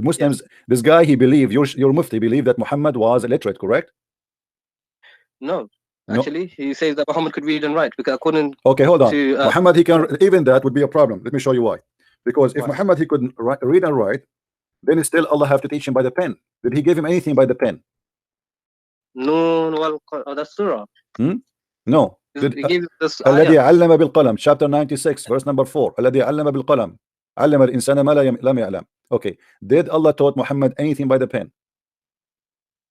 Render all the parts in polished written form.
Muslims, this guy, he believed, your mufti believed that Muhammad was illiterate, correct? No. No. Actually, he says that Muhammad could read and write because according Okay, hold on. to Muhammad, he can, even that would be a problem. Let me show you why. Because if Why? Muhammad, he couldn't read and write, then still Allah have to teach him by the pen. Did he give him anything by the pen? No, well, that's surah. No. He gave this الذي ayah. علم بالقلم, chapter 96, verse number 4. الذي علم بالقلم علم الإنسان ما لم يعلم. Okay, did Allah taught Muhammad anything by the pen?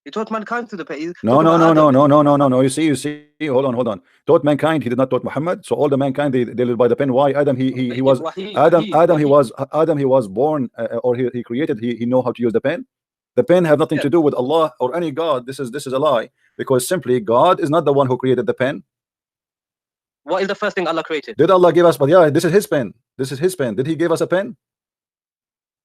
He taught mankind through the pen. No. You see. Hold on. Taught mankind. He did not taught Muhammad. So all the mankind they live by the pen. Why? Adam. He was Adam. He was born or he created. He know how to use the pen. The pen have nothing to do with Allah or any God. This is a lie, because simply God is not the one who created the pen. What is the first thing Allah created? Did Allah give us? But yeah, this is His pen. This is His pen. Did He give us a pen?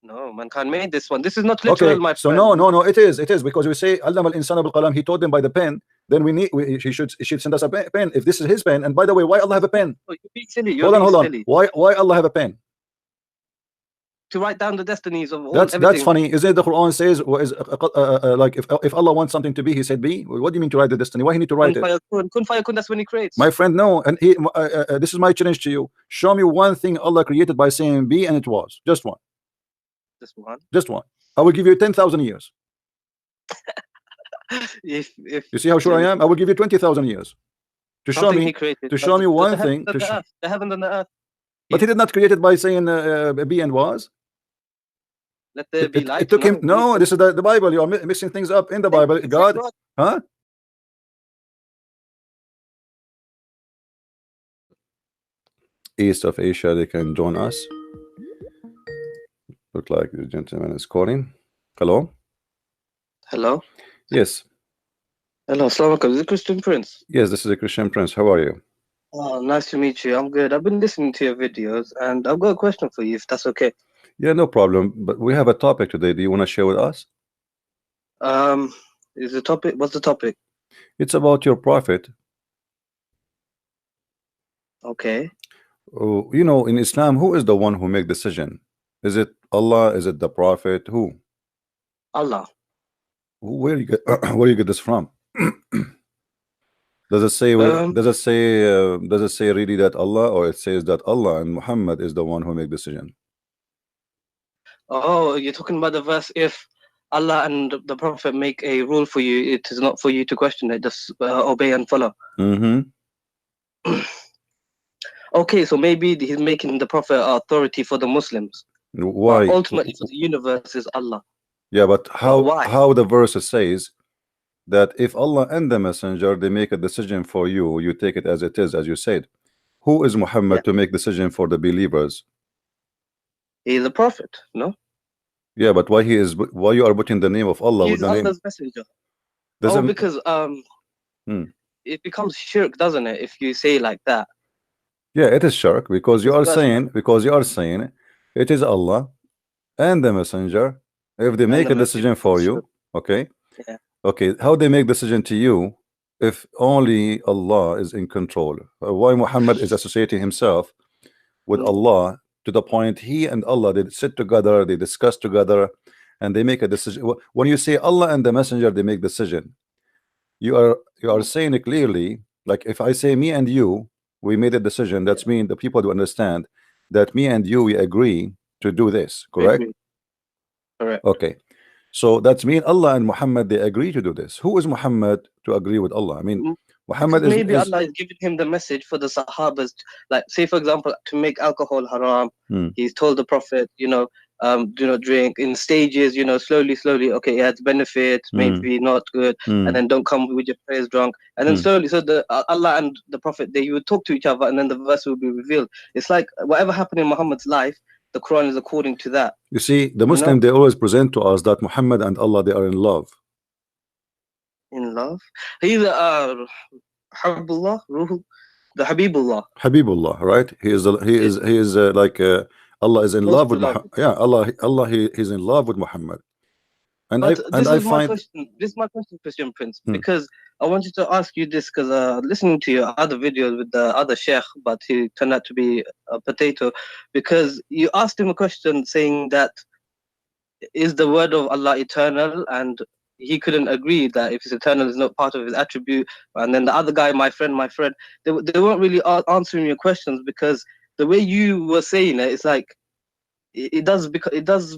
No, mankind made this one. This is not literal, okay, my so friend. no, it is because we say Allama al-insana bil qalam, He taught them by the pen. Then He should send us a pen if this is His pen. And by the way, why Allah have a pen? Oh, you're being silly. Hold on. Why Allah have a pen? To write down the destinies of all. That's funny. Isn't it the Quran says like if Allah wants something to be, He said be? What do you mean to write the destiny? Why He need to write it? Kun fayakun, that's when He creates. My friend, no. And this is my challenge to you. Show me one thing Allah created by saying be, and it was just one. Just one. I will give you 10,000 years. if you see how sure I am, I will give you 20,000 years to show me one thing. The heaven and the earth. But He did not create it by saying be and was. Let there be light. It took Him. No, this is the Bible. You are mixing things up in the Bible. God, huh? East of Asia, they can join us. Look like the gentleman is calling. Hello. Yes. Hello. Assalamu alaikum. Is it Christian Prince? Yes, this is a Christian Prince. How are you? Oh, nice to meet you. I'm good. I've been listening to your videos, and I've got a question for you, if that's okay. Yeah, no problem. But we have a topic today. Do you want to share with us? Is the topic? What's the topic? It's about your prophet. Okay. You know, in Islam, who is the one who make decision? Is it Allah? Is it the prophet? Who? Allah. Where you get this from? Does it say really that Allah, or it says that Allah and Muhammad is the one who make decision? Oh, you're talking about the verse, if Allah and the Prophet make a rule for you, it is not for you to question it, just obey and follow. Okay, so maybe He's making the Prophet authority for the Muslims. Why? But ultimately, for the universe is Allah. Yeah, but how the verse says that if Allah and the Messenger they make a decision for you, you take it as it is, as you said. Who is Muhammad to make decision for the believers? He is a prophet, no? Yeah, but why you are putting the name of Allah with the name? Allah's messenger. Because it becomes shirk, doesn't it? If you say like that. Yeah, it is shirk because you are saying it is Allah and the Messenger. If they make a decision for you, okay, okay, how they make decision to you if only Allah is in control? Why Muhammad is associating himself with Allah to the point he and Allah they sit together, they discuss together, and they make a decision. When you say Allah and the Messenger they make decision, you are saying it clearly. Like if I say me and you we made a decision, that's mean the people do understand that me and you we agree to do this, correct? Correct. Okay, so that's mean Allah and Muhammad they agree to do this. Who is Muhammad to agree with Allah? I mean, Muhammad is maybe Allah is giving him the message for the Sahabas, like say for example to make alcohol haram. He's told the Prophet, you know, do not drink in stages, you know, slowly. Okay, it has benefits, maybe not good, and then don't come with your prayers drunk, and then slowly. So the Allah and the Prophet they would talk to each other, and then the verse will be revealed. It's like whatever happened in Muhammad's life, the Quran is according to that. You see, the Muslim they always present to us that Muhammad and Allah they are in love. In love, he's Habibullah, the Habibullah, right? He is like Allah is in love with Muhammad. Yeah, Allah he's in love with Muhammad. And this is my question, Christian Prince, because I wanted to ask you this because listening to your other videos with the other sheikh, but he turned out to be a potato, because you asked him a question saying that is the word of Allah eternal? And he couldn't agree that if it's eternal, is not part of his attribute. And then the other guy, my friend, they weren't really answering your questions, because the way you were saying it, it's like it does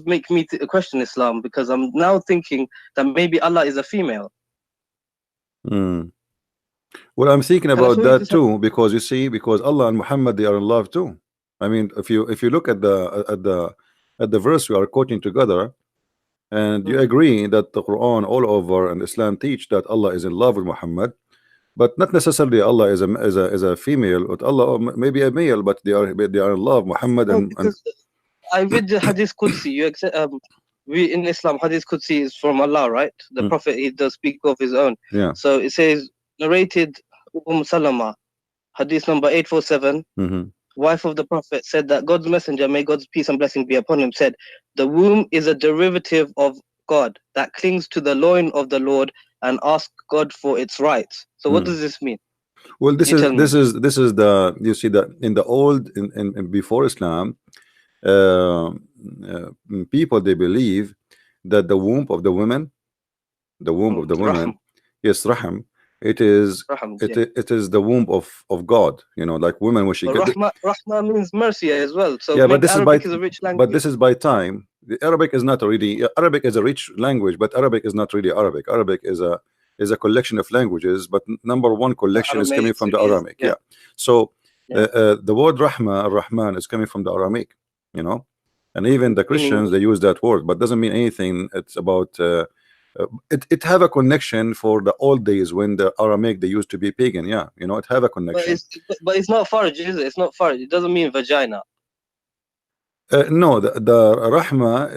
make me question Islam, because I'm now thinking that maybe Allah is a female. Well, I'm thinking about that too, because you see, because Allah and Muhammad, they are in love too. I mean, if you look at the verse we are quoting together, and you agree that the Quran all over and Islam teach that Allah is in love with Muhammad, but not necessarily Allah is a female, but Allah maybe a male, but they are in love Muhammad. And I read the Hadith Qudsi. We in Islam, Hadith Qudsi is from Allah, right? The Prophet, he does speak of his own. Yeah. So it says, narrated Salama, Hadith number 847. Wife of the Prophet, said that God's messenger, may God's peace and blessing be upon him, said, the womb is a derivative of God that clings to the loin of the Lord and asks God for its rights. So what does this mean? Well, this is the, you see that in the old in before Islam, people, they believe that the womb of the women, yes, raham, it is the womb of God, you know, like women when she Rahma means mercy as well. So yeah, but this Arabic is a rich language. But this is by time. The Arabic is not really, Arabic is a rich language, but Arabic is not really Arabic. Arabic is a collection of languages, but number one collection is coming from the Aramaic. Yeah. So the word Rahma, Ar-Rahman, is coming from the Aramaic, you know, and even the Christians, they use that word, but doesn't mean anything. It's about it have a connection for the old days when the Aramaic, they used to be pagan. Yeah, you know, it have a connection. But it's not farj, is it? It's not farj. It doesn't mean vagina. No, the rahma,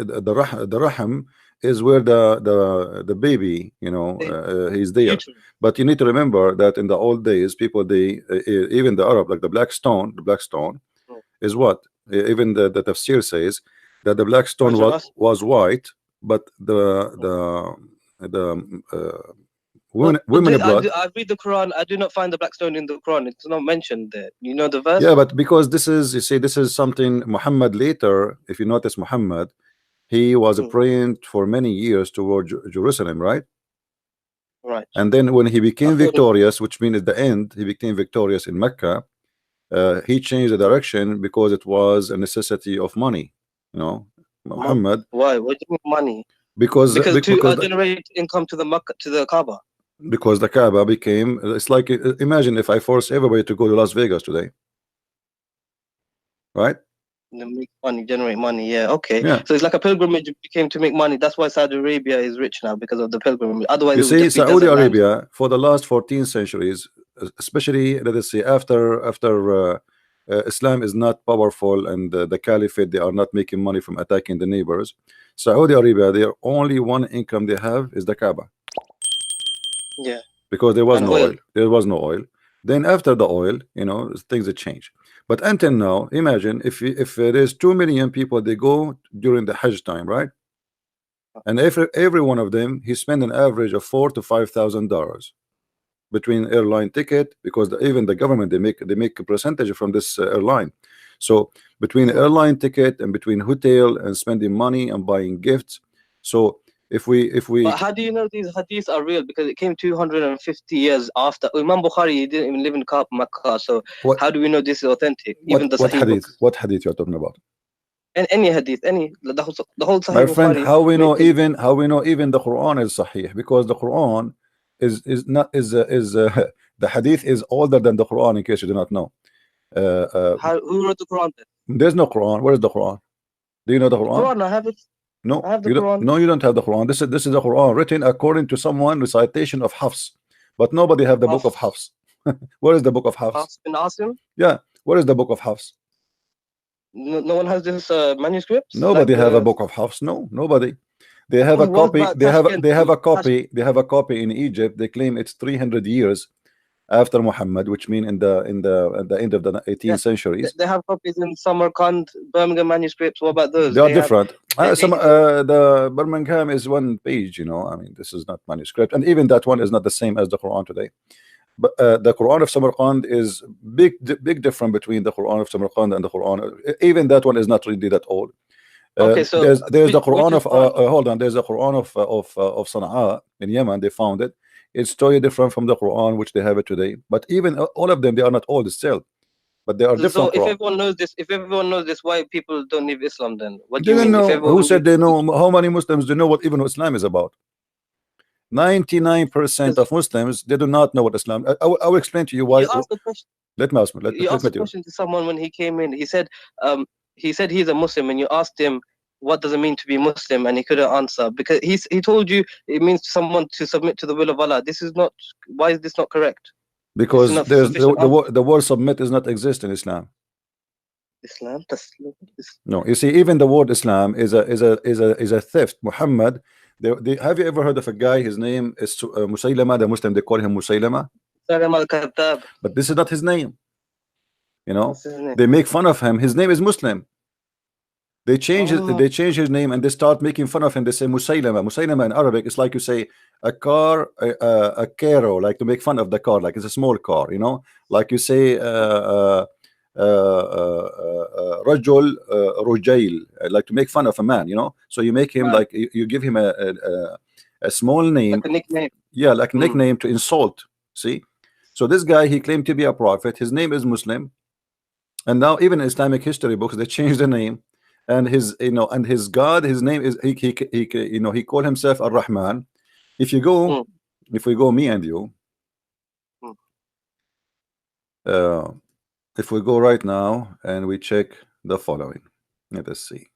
the rahim is where the baby, you know, he's there. But you need to remember that in the old days, people, they even the Arab, like the black stone is what even the tafsir says that the black stone was white, but the women blood. I read the Quran. I do not find the black stone in the Quran. It's not mentioned there. You know the verse? Yeah, but because this is, you see, this is something Muhammad later. If you notice, Muhammad, he was praying for many years toward Jerusalem, right? Right. And then when he became victorious, which means at the end, he became victorious in Mecca, he changed the direction because it was a necessity of money. You know, Muhammad. Why? What do you mean money? Because to generate income to the Makkah, to the Kaaba. Because the Kaaba became, it's like, imagine if I force everybody to go to Las Vegas today, right? Make money, generate money. Yeah, okay. Yeah. So it's like a pilgrimage became to make money. That's why Saudi Arabia is rich now, because of the pilgrimage. Otherwise, you see, Saudi Arabia for the last 14 centuries, especially let us say after Islam is not powerful and the caliphate, they are not making money from attacking the neighbors. Saudi Arabia, their only one income they have is the Kaaba. Yeah. Because there was no oil. There was no oil. Then after the oil, you know, things have changed. But until now, imagine if there's 2 million people, they go during the Hajj time, right? And every one of them, he spend an average of $4,000 to $5,000 between airline ticket, because even the government, they make a percentage from this airline. So between airline ticket and between hotel and spending money and buying gifts. So if we But how do you know these hadiths are real? Because it came 250 years after Imam Bukhari. He didn't even live in Makkah. So how do we know this is authentic? Even the Sahih hadith books. What hadith you're talking about? And any hadith, the whole Sahih. My friend, Bukhari, how we know even the Quran is Sahih? Because the Quran is the hadith is older than the Quran, in case you do not know. Who wrote the Quran then? There's no Quran. Where is the Quran? Do you know the Quran? Quran, I have it. No, I have the Quran. No, you don't have the Quran. This is the Quran written according to someone recitation of Hafs, but nobody have the book of Hafs. Where is the book of Hafs? Hafs bin Asim? Yeah, where is the book of Hafs? No one has this manuscript. Nobody have a book of Hafs. No, nobody. They have a copy. They have a copy. They have a copy in Egypt. They claim it's 300 years after Muhammad, which mean at the end of the 18th centuries. They have copies in Samarkand, Birmingham manuscripts. What about those? They are different. The Birmingham is one page, you know. I mean, this is not manuscript, and even that one is not the same as the Quran today. But the Quran of Samarkand is big difference between the Quran of Samarkand and the Quran. Even that one is not really that old. Okay, so there's the Quran which of Quran? hold on. There's the Quran of Sana'a in Yemen. They found it. It's totally different from the Quran which they have it today. But even all of them, they are not old still, but they are So different if Quran. everyone knows this, why people don't leave Islam then? What do They you don't mean? If know. Who everyone said they know? How many Muslims do know what even Islam is about? 99% of Muslims, they do not know what Islam. I will explain to you why. You asked a question. Let me ask me. You asked a question to someone when he came in. He said he's a Muslim, and you asked him what does it mean to be Muslim, and he couldn't answer because he told you it means someone to submit to the will of Allah. This is not. Why is this not correct? Because there's the word submit does not exist in Islam. Islam. No, you see, even the word Islam is a theft. Muhammad. Have you ever heard of a guy? His name is Musaylama. The Muslim, they call him Musaylama. But this is not his name. You know, they make fun of him. His name is Muslim. They change his name and they start making fun of him. They say Musaylama. Musaylama in Arabic is like you say a car, a caro, like to make fun of the car, like it's a small car, you know, like you say Rajul Rujail, like to make fun of a man, you know. So you make him like you give him a small name, like a nickname. Yeah, like a nickname to insult. See, so this guy, he claimed to be a prophet. His name is Muslim, and now even in Islamic history books they changed the name. And his, you know, and his God, his name is he you know, he called himself Ar-Rahman. If you go, if we go, me and you, if we go right now and we check the following, let us see.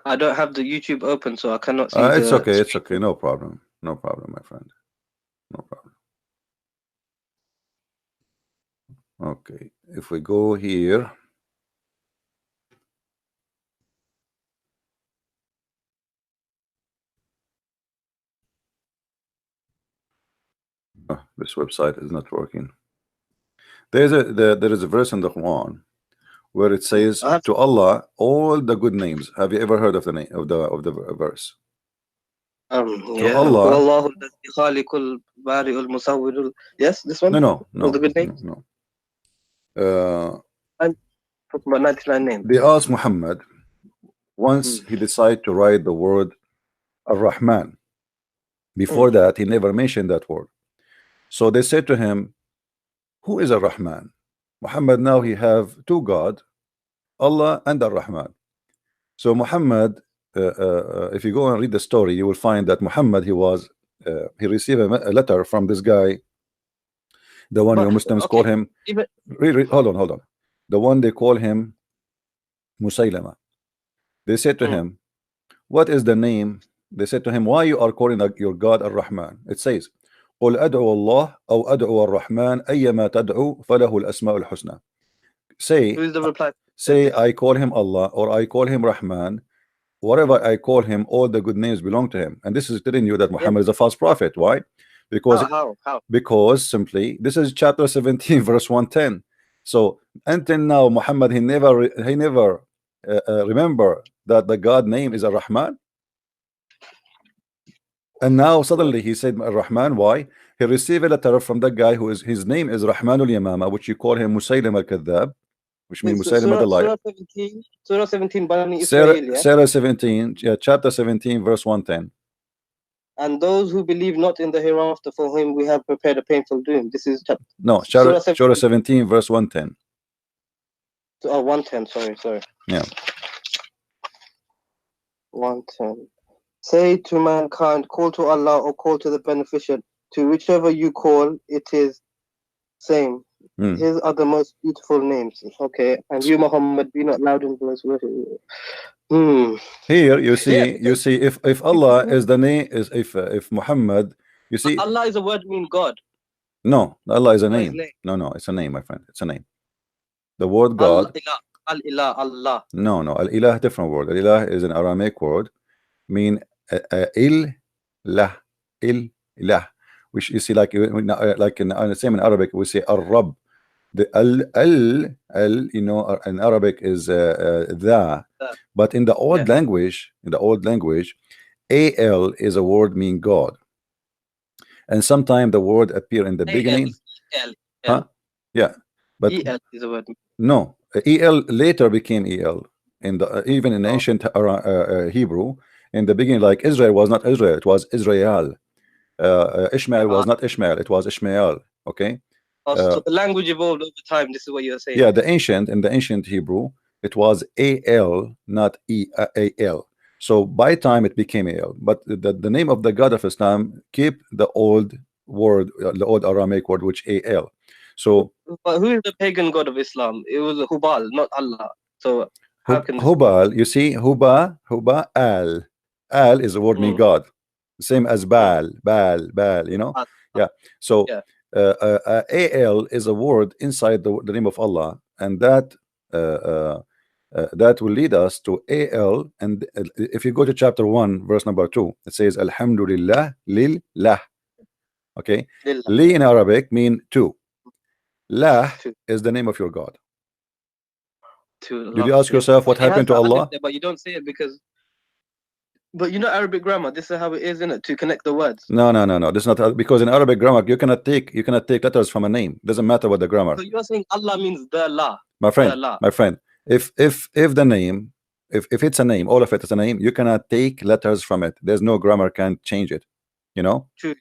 I don't have the YouTube open, so I cannot see. It's okay, it's okay, no problem, no problem, my friend, no problem. Okay, if we go here, this website is not working. There is a verse in the Quran where it says to Allah all the good names. Have you ever heard of the name of the verse? Yeah. To Allah. Yes, this one. No. The good names. No. I'm talking about 99 names. They asked Muhammad once he decided to write the word Ar-Rahman. Before that, he never mentioned that word. So they said to him, who is Ar-Rahman? Muhammad, now he have two God, Allah and Ar-Rahman. So Muhammad, if you go and read the story, you will find that Muhammad, he received a letter from this guy, the one your Muslims call him. Hold on. The one they call him Musaylama. They said to him, what is the name? They said to him, why you are calling your God Ar-Rahman? It says, قل أدعو الله أو أدعو الرحمن أيما تدعو فله الأسماء الحسنى. Say I call him Allah or I call him Rahman. Whatever I call him, all the good names belong to him. And this is telling you that Muhammad is a false prophet. Why? Because because simply this is chapter 17 verse 110. So until now Muhammad, he never remember that the God name is Ar-Rahman. And now suddenly he said Ar-Rahman. Why? He received a letter from that guy who is, his name is Rahmanul Yamama, which you call him Musaylim al-Kadhab, which means Musaylim the liar. Surah 17 Bani Israel, yeah? Surah 17, chapter 17 verse 110. And those who believe not in the hereafter, for whom we have prepared a painful doom. This is Surah 17 verse 110. 110, sorry. Yeah. 110. Say to mankind, call to Allah or call to the beneficent. To whichever you call, it is same. His are the most beautiful names. Okay. And you, Muhammad, be not loud in voice. Here you see if Allah is the name, is if Muhammad, you see Allah is a word mean God. No, Allah is a name. No, it's a name, my friend. It's a name. The word God. Al-Ilah, Allah. No, Al-Ilah, different word. Al-Ilah is an Aramaic word, mean il-lah, which you see like in same in Arabic we say Ar-Rab. The al, you know, in Arabic is the, but in the old language, al is a word mean God, and sometimes the word appear in the beginning. El. Huh? Yeah, but El is a word. no, el later became el in the even in ancient Hebrew. In the beginning, like Israel was not Israel, it was Israel. Ishmael was not Ishmael, it was Ishmael. Okay. So the language evolved over time. This is what you're saying. Yeah, the ancient in the ancient Hebrew, it was al, not al. So by time it became al. But the name of the God of Islam keep the old word, the old Aramaic word, which al. So, but who is the pagan god of Islam? It was Hubal, not Allah. So how can this Hubal, you see, Huba, al is the word mean God, same as Baal, Baal, you know. Yeah. So al is a word inside the name of Allah, and that that will lead us to al. And if you go to chapter 1 verse number 2, it says Alhamdulillah lillah. Okay. Li in Arabic mean two. Lah is the name of your God. Did you ask yourself what happened to Allah? But you don't say it because, but you know Arabic grammar, this is how it is, isn't it, to connect the words? No, this is not, because in Arabic grammar you cannot take letters from a name. Doesn't matter what the grammar. So you're saying Allah means the La. My friend, if the name, if it's a name, all of it is a name, you cannot take letters from it. There's no grammar can change it. You know? True.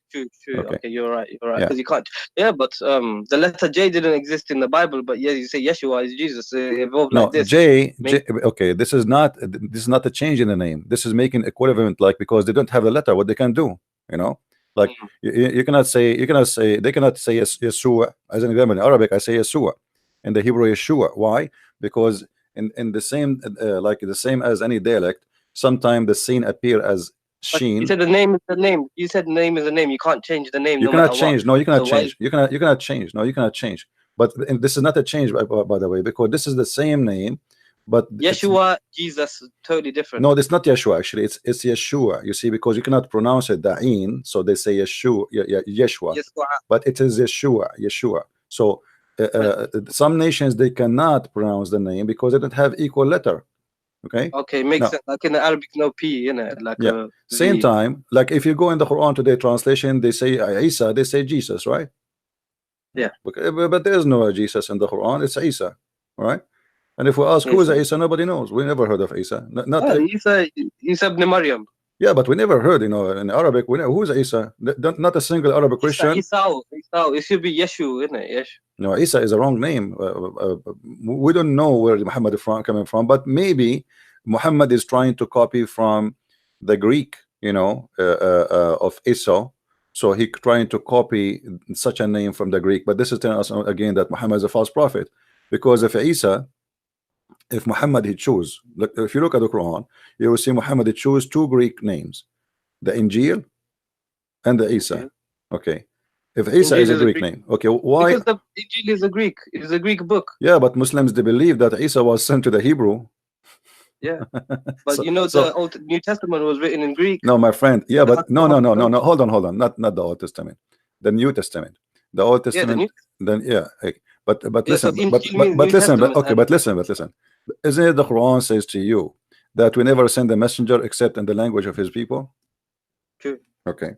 Okay, you're right. Because you can't. Yeah, but the letter J didn't exist in the Bible, but yeah, you say Yeshua is Jesus. It evolved like this. J. Okay, this is not a change in the name. This is making equivalent, like, because they don't have the letter, what they can do. You know, like you cannot say they cannot say Yeshua as an example. In Arabic, I say Yeshua. In the Hebrew, Yeshua. Why? Because in the same like the same as any dialect, sometimes the scene appear as Sheen. You said the name is the name. You said the name is the name. You can't change the name. You cannot change. No, you cannot change. You cannot change. No, you cannot change. But this is not a change, by the way, because this is the same name. But Yeshua, Jesus, totally different. No, it's not Yeshua. Actually, it's Yeshua. You see, because you cannot pronounce it Da'in, so they say Yeshua, Yeshua. But it is Yeshua. So some nations they cannot pronounce the name because they don't have equal letter. Okay, makes sense. Like in the Arabic, no P in it. Like same time, like if you go in the Quran today translation, they say Isa, they say Jesus, right? Yeah. But there's no Jesus in the Quran. It's Isa, right? And if we ask who is Isa, nobody knows. We never heard of Isa. Isa ibn Maryam. Yeah, but we never heard, in Arabic, we know who's Isa. Not a single Arabic Christian. Isa. It should be Yeshu, isn't it? Yesh. No, Isa is a wrong name. We don't know where Muhammad is coming from, but maybe Muhammad is trying to copy from the Greek, of Isa. So he trying to copy such a name from the Greek. But this is telling us again that Muhammad is a false prophet, because if Muhammad he chose, look, if you look at the Quran, you will see Muhammad chose two Greek names, the Angel and the Isa. Okay, if Isa is a Greek name, okay, why? Because the Injil is a Greek. It's a Greek book. Yeah, but Muslims they believe that Isa was sent to the Hebrew. Yeah, but the Old New Testament was written in Greek. No, my friend. Yeah, but no. Hold on. Not the Old Testament, the New Testament. The Old Testament. But listen. But listen. Isn't it the Quran says to you that we never send a messenger except in the language of his people? True. Okay.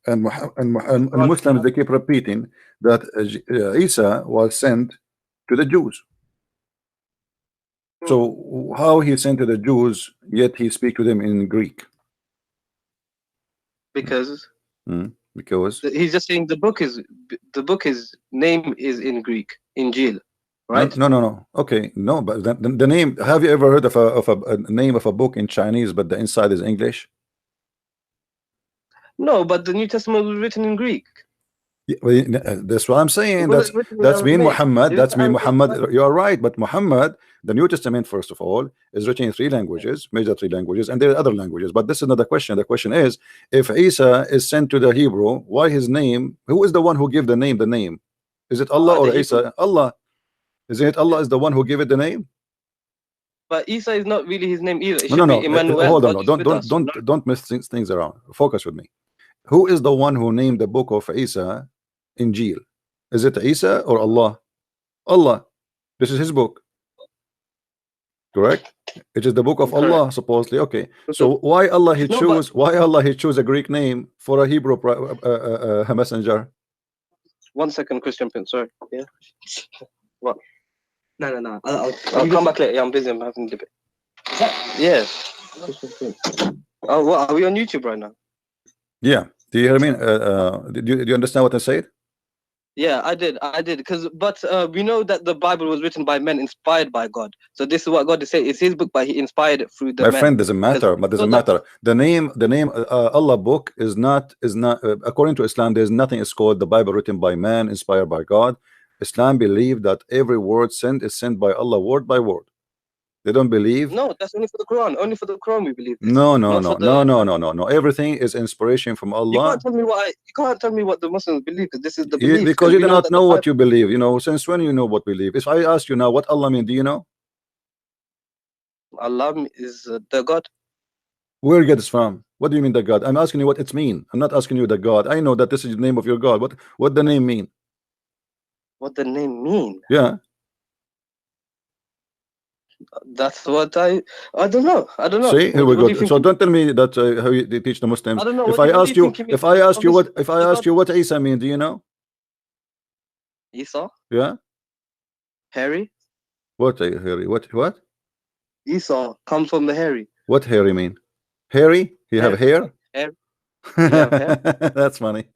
And Muslims they keep repeating that Isa was sent to the Jews. So how he sent to the Jews, yet he speak to them in Greek? Because he's just saying the book is name is in Greek, Injil, right? No. Okay, no, but the name. Have you ever heard of a name of a book in Chinese, but the inside is English? No, but the New Testament was written in Greek. Yeah, that's what I'm saying. That's mean Muhammad. That's mean Muhammad. You are right, but Muhammad, the New Testament, first of all, is written in 3 languages, major 3 languages, and there are other languages. But this is not the question. The question is, if Isa is sent to the Hebrew, why his name? Who is the one who gave the name? The name, is it Allah or Isa? Allah. Isn't it Allah is the one who gave it the name? But Isa is not really his name either. It no. Be Emmanuel. Hold on. Don't mix things around. Focus with me. Who is the one who named the book of Isa Injil? Is it Isa or Allah? Allah. This is his book. Correct? It is the book of Allah, supposedly. Okay. So why Allah he choose a Greek name for a Hebrew messenger? 1 second, Christian Prince. Sorry. Yeah. What? No. I'll come back later. Yeah, I'm busy. I'm having a debate. Yeah. Christian Prince. Oh, what? Are we on YouTube right now? Yeah. Do you hear me? Do you understand what I said? Yeah, I did. But we know that the Bible was written by men inspired by God. So this is what God is saying. It's His book, but He inspired it through the My men. friend, doesn't matter. But doesn't matter. The name Allah book is not according to Islam. There's nothing is called the Bible written by man, inspired by God. Islam believe that every word sent is sent by Allah, word by word. They don't believe. No, that's only for the Quran. Only for the Quran we believe this. No. Everything is inspiration from Allah. You can't tell me what the Muslims believe, because this is the belief. Because you do not know what you believe. You know, since when you know what believe? If I ask you now what Allah mean, do you know? Allah is the God. Where you get this from? What do you mean the God? I'm asking you what it mean. I'm not asking you the God. I know that this is the name of your God. What the name mean? What the name mean? Yeah. That's what I don't know. See, here we go. So don't tell me that how they teach the Muslims. I don't know. If I ask you what Isa mean, do you know? Esau? Yeah. Hairy? What hairy? What? Esau comes from the hairy. What hairy mean? Hairy? You have hair? Hair. That's funny.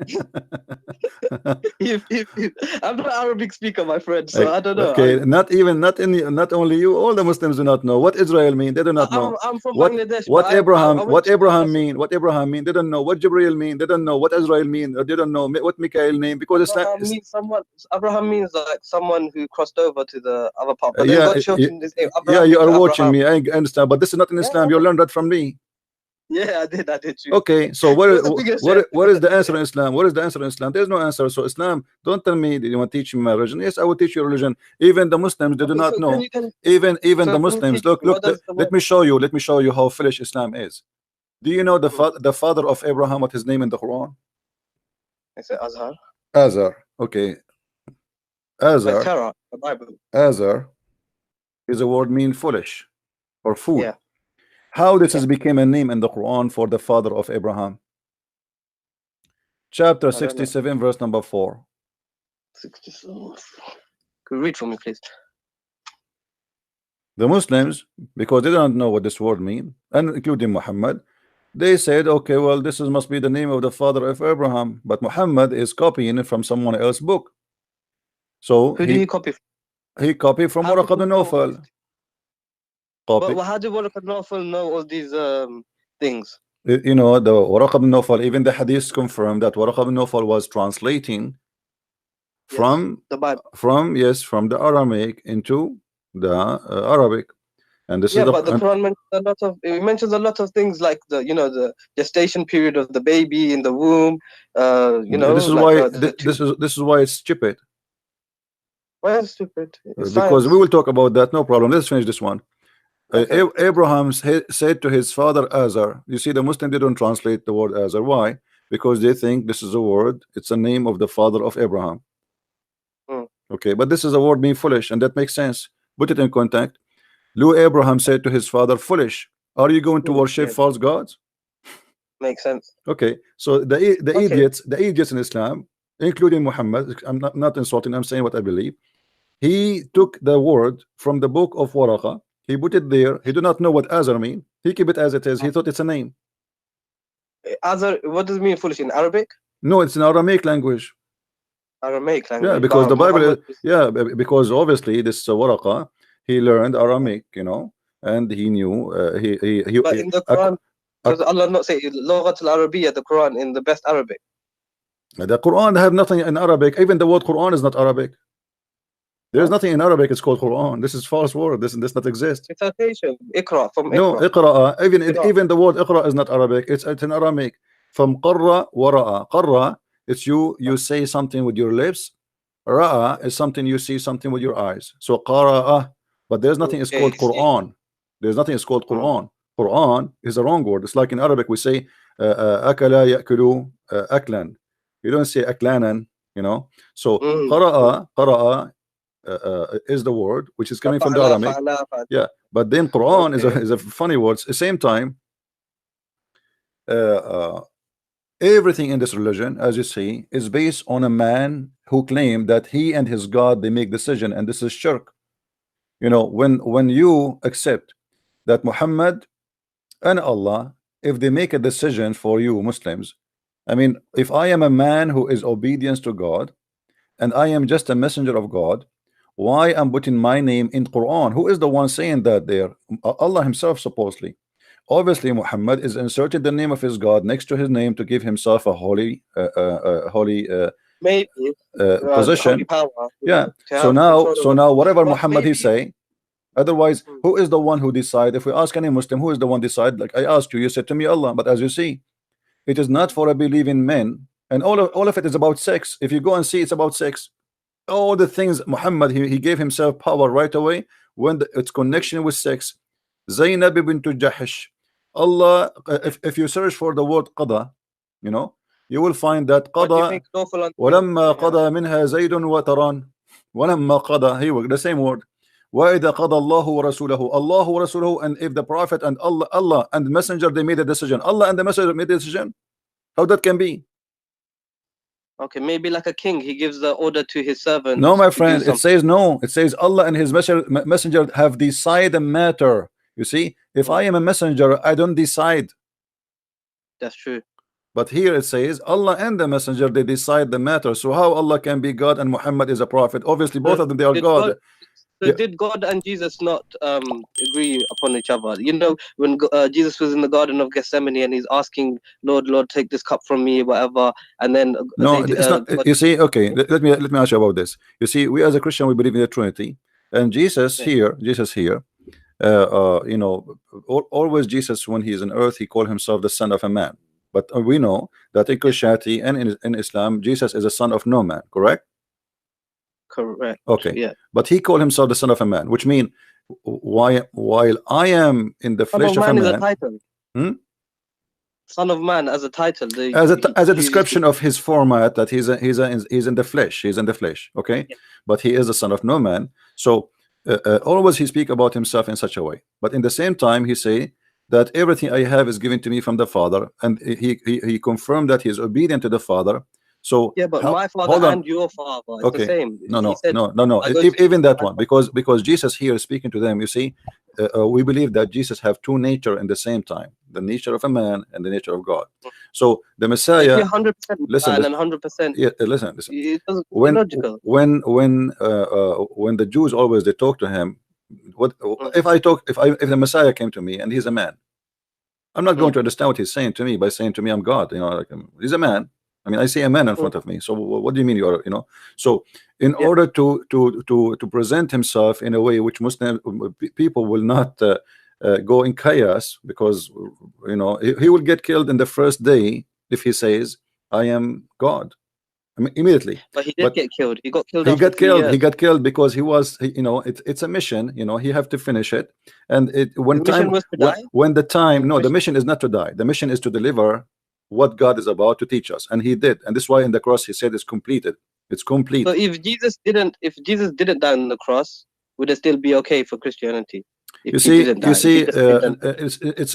I'm not an Arabic speaker, my friend, so I don't know. Okay, not only you, all the Muslims do not know what Israel mean. They do not know. I'm from Bangladesh. What Abraham mean. They don't know what Jibril mean. They don't know what Israel mean. They don't know what Mikael mean, because Abraham means like someone who crossed over to the other part. But then God showed him this name. Yeah, you are watching me. I understand, but this is not in Islam. You learned that from me. Yeah, I did. Okay, so what is the answer in Islam? What is the answer in Islam? There's no answer. So Islam, don't tell me that you want to teach me my religion. Yes, I will teach you religion. Even the Muslims, they do not know. Even the Muslims, look. Let me show you how foolish Islam is. Do you know the father of Abraham? What his name in the Quran? Is it Azhar? Azar. Okay. Azar. The Bible. Azar is a word mean foolish or fool. Yeah. How this has became a name in the Quran for the father of Abraham? Chapter 67, verse number 4. 67. Could you read for me, please? The Muslims, because they don't know what this word means, and including Muhammad, they said, okay, well, this must be the name of the father of Abraham, but Muhammad is copying it from someone else's book. So who did he copy from? He copied from Waraq ibn Nawfal. But how did Waraq ibn Nawfal know all these things? You know, the Waraq ibn Nawfal, even the hadith confirmed that Waraq ibn Nawfal was translating from the Bible, from the Aramaic into the Arabic. And this is but the Quran mentions a lot of things, like the gestation period of the baby in the womb. This is why this is why it's stupid. Why is it stupid? Because we will talk about that. No problem. Let's finish this one. Okay. Abraham said to his father Azar. You see, the Muslim, they don't translate the word Azar. Why? Because they think this is a word. It's a name of the father of Abraham. Okay, but this is a word being foolish, and that makes sense. Put it in contact. Abraham said to his father, foolish, are you going to worship false gods? Makes sense. Okay, so the idiots in Islam, including Muhammad, I'm not insulting, I'm saying what I believe. He took the word from the book of Waraqa, he put it there. He do not know what Azar mean. He keep it as it is. He thought it's a name. Azar, what does it mean foolish in Arabic? No, it's in Aramaic language. Aramaic language. Yeah, because the Bible is, because obviously this Waraqa, he learned Aramaic, and he knew but in the Quran, does Allah not say Lughat al-Arabiyyah, the Quran, in the best Arabic? The Quran have nothing in Arabic. Even the word Quran is not Arabic. There's nothing in Arabic. It's called Quran. This is false word. This not exist. It's citation. Iqra from Iqra. No, Iqra. Even the word Iqra is not Arabic. It's in Aramaic. From qarra wa ra'a. Qarra, it's you say something with your lips. Ra'a is something you see something with your eyes. So qara'a. But there's nothing is called Quran. There's nothing is called Quran. Quran is a wrong word. It's like in Arabic we say akala ya'kulu aklan. You don't say aklanan, So qara'a is the word which is coming from the Aramaic. Yeah, but then Quran is a funny word. At the same time, everything in this religion, as you see, is based on a man who claim that he and his God, they make decision, and this is shirk. You know, when you accept that Muhammad and Allah, if they make a decision for you Muslims, I mean, if I am a man who is obedience to God and I am just a messenger of God, why I'm putting my name in Quran? Who is the one saying that there? Allah himself, supposedly. Obviously Muhammad is inserted the name of his God next to his name to give himself a holy maybe position. holy power, Yeah. to So have now, control over whatever but Muhammad he maybe, say, otherwise, who is the one who decide? If we ask any Muslim, who is the one decide? Like I asked you, you said to me Allah. But as you see, it is not for a believing men, and all of it is about sex. If you go and see, it's about sex. All the things Muhammad, he gave himself power right away when its connection with sex. Zainab bint Jahish. Allah, if you search for the word qada, you know, you will find that qada. ولما قضى منها زيد وتران ولما قضى, here the same word. وإذا قضى الله ورسوله, Allah ورسوله, and if the Prophet and Allah and the Messenger, they made a decision, Allah and the Messenger made a decision, how that can be? Okay, maybe like a king, he gives the order to his servant. No, my friend, it says no. It says Allah and his messenger have decided the matter. You see, if I am a messenger, I don't decide. That's true. But here it says Allah and the messenger, they decide the matter. So how Allah can be God and Muhammad is a prophet? Obviously both of them, they are God. So did God and Jesus not agree upon each other? You know, when Jesus was in the Garden of Gethsemane and he's asking, Lord, take this cup from me, whatever, and then no, it's not. You see, okay, let me ask you about this. You see, we as a Christian, we believe in the Trinity, and Jesus here, you know, always Jesus, when he is on earth, he called himself the Son of a Man. But we know that in Christianity and in Islam, Jesus is a son of no man, correct? Correct. Okay. Yeah. But he called himself the Son of a Man, which means while I am in the flesh of a man. Is a title. Son of Man as a title. As a description of his format, that he's in the flesh. He's in the flesh. Okay. Yeah. But he is the son of no man. So always he speak about himself in such a way. But in the same time, he say that everything I have is given to me from the Father, and he confirmed that he is obedient to the Father. So yeah, but my father and your father, it's okay. The same. No. Even that one, because Jesus here is speaking to them. You see, we believe that Jesus have two nature in the same time: the nature of a man and the nature of God. So the Messiah, 100% listen, and 100%. Yeah, listen. It doesn't when the Jews always they talk to him. What if the Messiah came to me and he's a man? I'm not going to understand what he's saying to me by saying to me I'm God. You know, like he's a man. I mean, I see a man in front of me. So what do you mean you are? You know. So in order to present himself in a way which Muslim people will not go in chaos, because you know he will get killed in the first day if he says I am God. I mean, immediately. But he did get killed. He got killed. He got killed because he was, you know, it's a mission. You know, he have to finish it. And when the mission is not to die. The mission is to deliver what God is about to teach us, and he did. And this is why in the cross he said it's completed. It's complete. So if Jesus didn't die on the cross, would it still be okay for Christianity? It's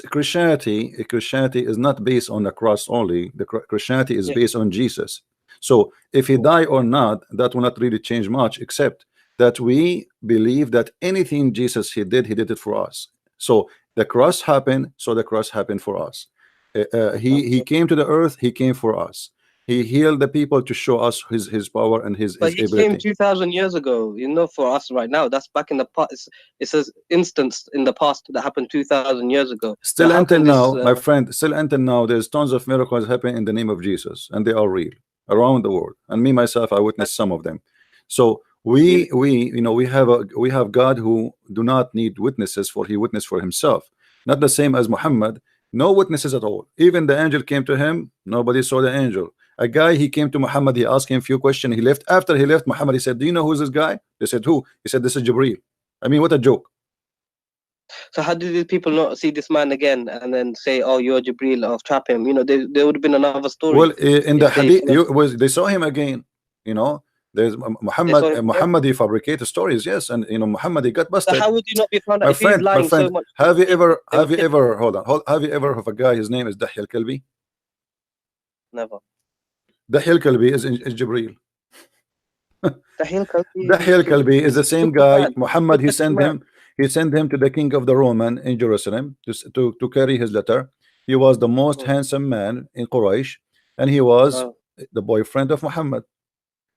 Christianity. Christianity is not based on the cross only. The Christianity is based on Jesus. So if he die or not, that will not really change much, except that we believe that anything Jesus he did it for us. So the cross happened, so the cross happened for us. He came to the earth, he came for us. He healed the people to show us his power and his ability. He came 2,000 years ago, you know, for us right now. That's back in the past. It's an instance in the past that happened 2,000 years ago. Still until now, my friend, still until now, there's tons of miracles happening in the name of Jesus, and they are real around the world. And me myself, I witnessed some of them. So we have God who do not need witnesses, for he witnessed for himself. Not the same as Muhammad. No witnesses at all. Even the angel came to him, nobody saw the angel. A guy, he came to Muhammad, he asked him a few questions, he left. After he left, Muhammad, he said, do you know who's this guy? They said, who? He said, this is Jibril. I mean, what a joke. So how did these people not see this man again and then say, oh, you're Jibril, or trap him? You know, there would have been another story. Well, in the hadith, they saw him again. You know, there's Muhammad, he fabricated stories, yes, and you know, Muhammad, he got busted. So how would you not be found out if he's lying so much? Have you ever have you ever have a guy, his name is Dahya al-Kalbi? Never. Dahya al-Kalbi is Jibril. Dahil Kalbi is the same guy. Muhammad, he sent him to the king of the Roman in Jerusalem to carry his letter. He was the most handsome man in Quraysh, and he was the boyfriend of Muhammad.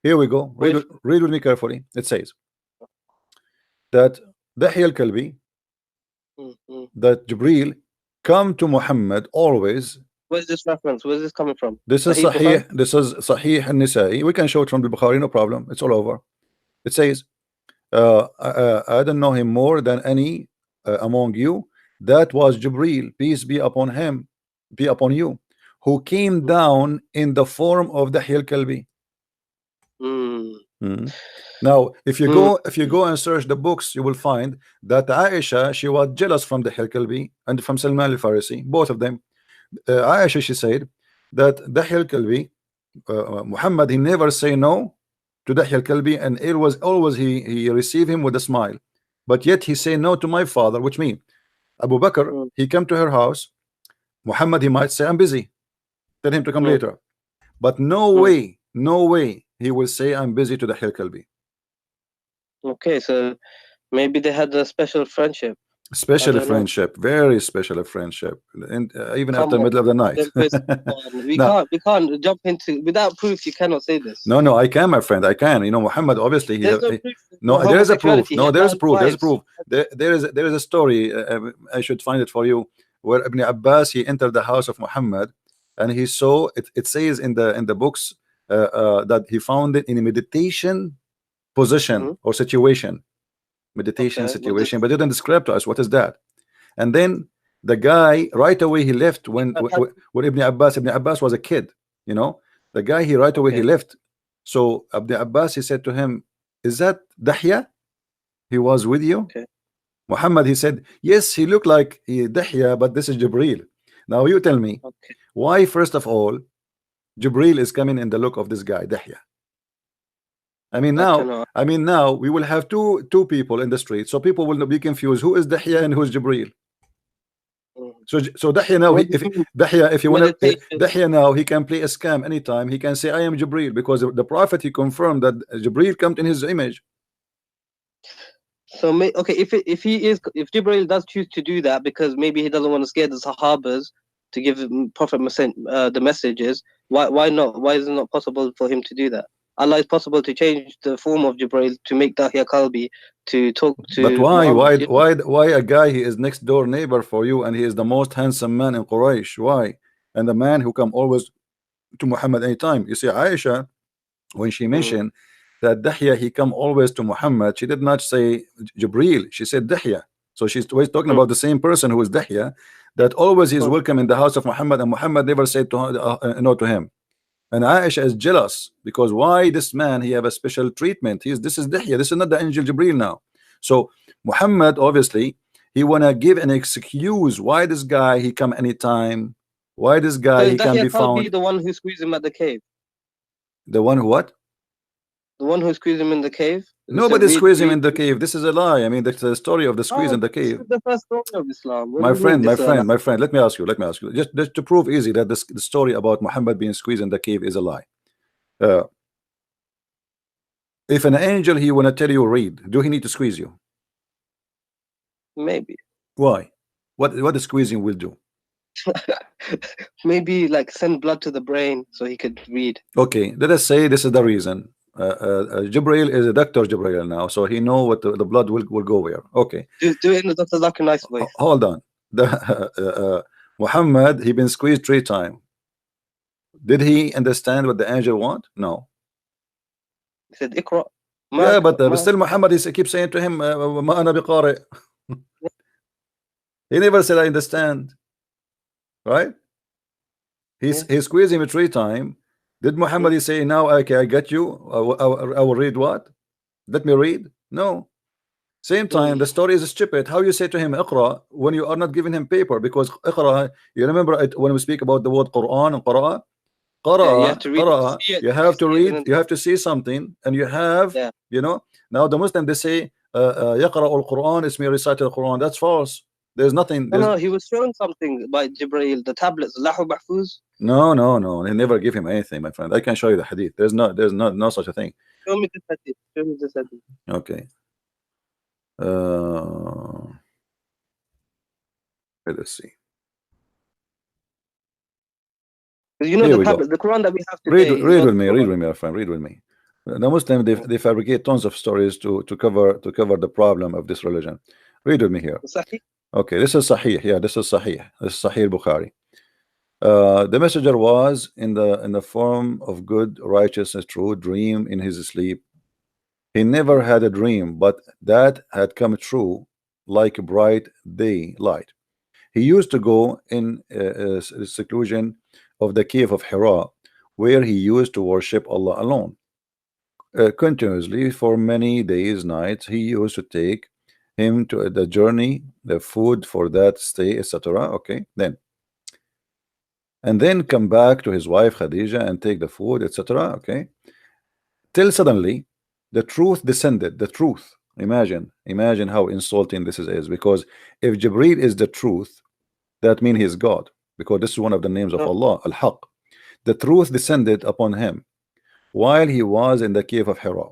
Here we go. Read with me carefully. It says that Dahil Kalbi, that Jibril come to Muhammad always. Where's this reference? Where's this coming from? This is Sahih. This is Sahih an-Nisa'i. We can show it from the Bukhari, no problem. It's all over. It says, I don't know him more than any among you. That was Jibril, peace be upon him, be upon you, who came down in the form of Dahil Kalbi. Now, if you go and search the books, you will find that Aisha, she was jealous from Dahil Kalbi and from Salman al-Farisi, both of them. Aisha, she said that Dahil Kalbi, Muhammad, he never say no to Dahil Kalbi, and it was always he received him with a smile, but yet he say no to my father, which means Abu Bakr, he come to her house. Muhammad, he might say I'm busy, tell him to come later, but no way he will say I'm busy to Dahil Kalbi. Okay, so maybe they had a special friendship. Very special friendship, and even after the middle of the night. we can't jump into without proof. You cannot say this. No, I can, my friend, I can. You know, Muhammad, obviously there is a proof. There is a story. I should find it for you, where Ibn Abbas, he entered the house of Muhammad, and he saw it. It says in the books that he found it in a meditation position or situation. Situation, but didn't describe to us what is that. And then the guy right away he left when Ibn Abbas was a kid, you know. The guy he right away he left. So Ibn Abbas, he said to him, is that Dahya? He was with you? Muhammad, he said, yes, he looked like Dahya, but this is Jibril. Now you tell me why first of all Jibril is coming in the look of this guy Dahya. I mean now we will have two people in the street, so people will be confused who is Dahya and who is Jibril. So Dahya now, if you want to Dahya now, he can play a scam anytime. He can say I am Jibril, because the prophet, he confirmed that Jibril comes in his image. So if Jibril does choose to do that because maybe he doesn't want to scare the Sahabas to give Prophet the messages, why not? Why is it not possible for him to do that? Allah is possible to change the form of Jibril to make Dahya Kalbi to talk to. But why a guy, he is next door neighbor for you, and he is the most handsome man in Quraysh? Why? And the man who come always to Muhammad anytime. You see, Aisha, when she mentioned that Dahya, he come always to Muhammad, she did not say Jibril, she said Dahya. So she's always talking about the same person who is Dahya, that always is welcome in the house of Muhammad, and Muhammad never said no to him. And Aisha is jealous because why this man, he have a special treatment? This is Dahya, this is not the Angel Jibril now. So Muhammad, obviously, he wanna give an excuse why this guy he come anytime, why this guy he can be found. Be the one who squeezed him at the cave. The one who what? The one who squeezed him in the cave. Nobody squeezed him in the cave. This is a lie. I mean, the story of the squeeze in the cave. This is the first story of Islam. My friend, let me ask you. Just to prove easy that the story about Muhammad being squeezed in the cave is a lie. If an angel, he wanna tell you read, do he need to squeeze you? Maybe. Why? What the squeezing will do? Maybe like send blood to the brain so he could read. Okay, let us say this is the reason. Jibril is a Dr. Jibril now, so he know what the blood will go where. Okay, do it in the Dr. Zakir nice way. Hold on. Muhammad, he been squeezed 3 times. Did he understand what the angel want? No. He said Iqra. Yeah, but still Muhammad is keep saying to him Ma ana biqari. He never said I understand, right? He's squeezing him 3 times. Did Muhammad say now, okay, I got you, I will read what? Let me read? No. Same time, the story is stupid. How you say to him Iqra when you are not giving him paper? Because Iqra, you remember it when we speak about the word Quran and Qara? Qara, you have to read, you have to see something, and you have, you know, now the Muslim, they say Yaqra al-Quran, it's me reciting the Quran. That's false. There's nothing. No, he was shown something by Jibril, the tablets, Lahu Mahfuz. No. They never give him anything, my friend. I can show you the hadith. There's no such a thing. Show me the hadith. Show me the hadith. Okay. Let us see. You know, the Quran that we have today. Read with me, my friend. Read with me. The Muslims, they fabricate tons of stories to cover the problem of this religion. Read with me here. Sahih? Okay, this is Sahih. Yeah, this is Sahih. This is Sahih Bukhari. The messenger was in the form of good, righteousness, true dream in his sleep. He never had a dream, but that had come true like bright daylight. He used to go in seclusion of the cave of Hira, where he used to worship Allah alone. Continuously for many days, nights, he used to take him to the journey, the food for that stay, etc. Okay, and then come back to his wife Khadija and take the food, etc. Okay, till suddenly the truth descended. The truth. Imagine how insulting this is, because if Jibril is the truth, that means he is God, because this is one of the names of Allah, Al-Haq. The truth descended upon him while he was in the cave of Hira.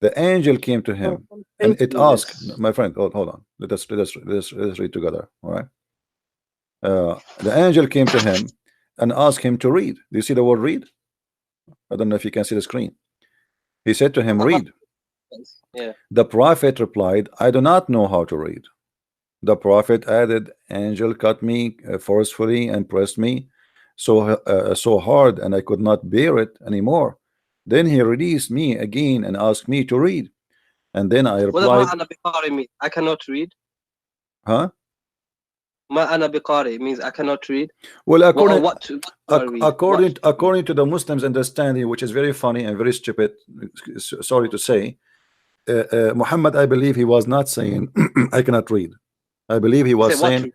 The angel came to him and it asked, my friend, hold on, let us read together. All right. The angel came to him and asked him to read. Do you see the word read? I don't know if you can see the screen. He said to him, read. Yeah. The prophet replied, I do not know how to read. The prophet added, angel cut me forcefully and pressed me so hard, and I could not bear it anymore. Then he released me again and asked me to read. And then I replied, I cannot read. Huh? Ma'ana biqari means I cannot read. Well, according to the Muslims' understanding, which is very funny and very stupid, sorry to say, Muhammad, I believe he was not saying I cannot read. I believe he was saying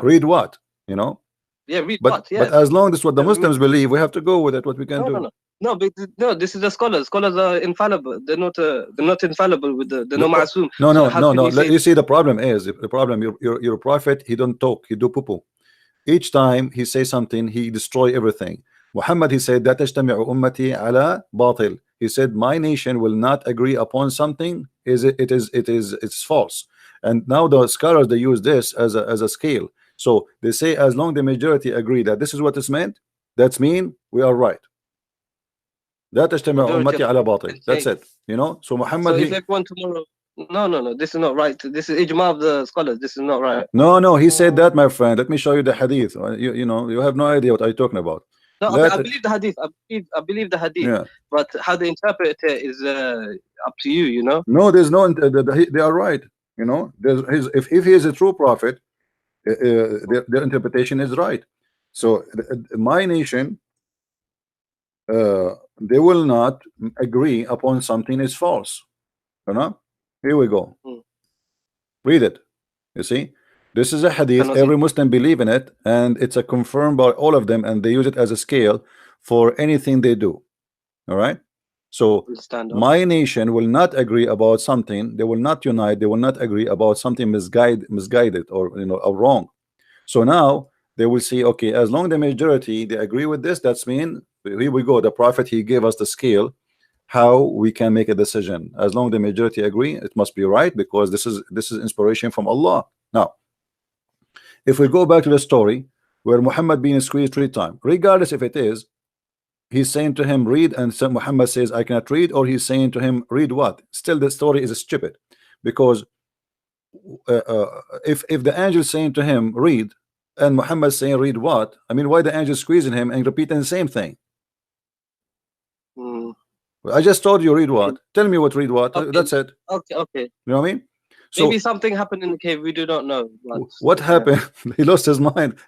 read what, you know. Yeah, read what. Yeah. But as long as what the Muslims believe, we have to go with it. What we can do. No, this is the scholars. Scholars are infallible. They're not infallible with the no ma'asum. No. You see, the problem is your prophet. He don't talk. He do poo-poo. Each time he say something, he destroy everything. Muhammad, he said that tajtami'u ummati ala batil. He said my nation will not agree upon something. It's false. And now the scholars, they use this as a scale. So they say as long the majority agree that this is what is meant, that's mean we are right. That that's it. You know. So Muhammad. So if everyone tomorrow, no, this is not right. This is ijma of the scholars. This is not right. No, he said that, my friend. Let me show you the hadith. You know, you have no idea what I'm talking about. No, I believe the hadith. I believe the hadith. Yeah. But how they interpret it is up to you. You know. No, there's no. They are right. You know, if he is a true prophet, their interpretation is right. So my nation, they will not agree upon something is false. You know. Here we go. Read it. You see, this is a hadith. Every Muslim believe in it, and it's a confirmed by all of them, and they use it as a scale for anything they do. All right. So my nation will not agree about something. They will not unite. They will not agree about something misguided or or wrong. So now they will see, okay, as long as the majority they agree with this, that's mean here we go. The prophet, he gave us the scale how we can make a decision. As long as the majority agree, it must be right, because this is inspiration from Allah. Now, if we go back to the story where Muhammad being squeezed 3 times, regardless if it is he's saying to him read, and Muhammad says I cannot read, or he's saying to him read what, still the story is stupid, because if the angel saying to him read and Muhammad saying read what, I mean, why the angel squeezing him and repeating the same thing? I just told you read what. Tell me what read what. Okay. That's it. Okay. You know what I mean? So maybe something happened in the cave we do not know. What happened? He lost his mind.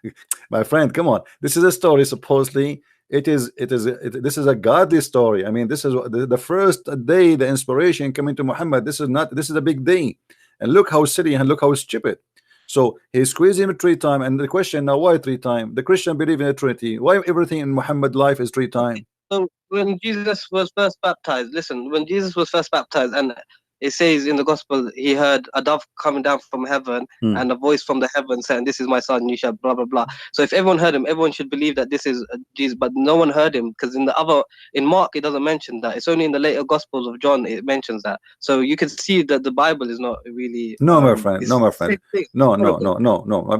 My friend, come on. This is a story. Supposedly this is a godly story. I mean, this is the first day the inspiration coming to Muhammad. This is a big day, and look how silly and look how stupid. So he squeezed him 3 times, and the question now, why 3 times? The Christian believe in a Trinity. Why everything in Muhammad life is 3 times? So when Jesus was first baptized, listen, when Jesus was first baptized, and it says in the gospel he heard a dove coming down from heaven and a voice from the heaven saying, "This is my son, you shall blah blah blah." So if everyone heard him, everyone should believe that this is Jesus. But no one heard him, because in Mark it doesn't mention that. It's only in the later gospels of John it mentions that. So you can see that the Bible is not really my friend. No, my friend. No,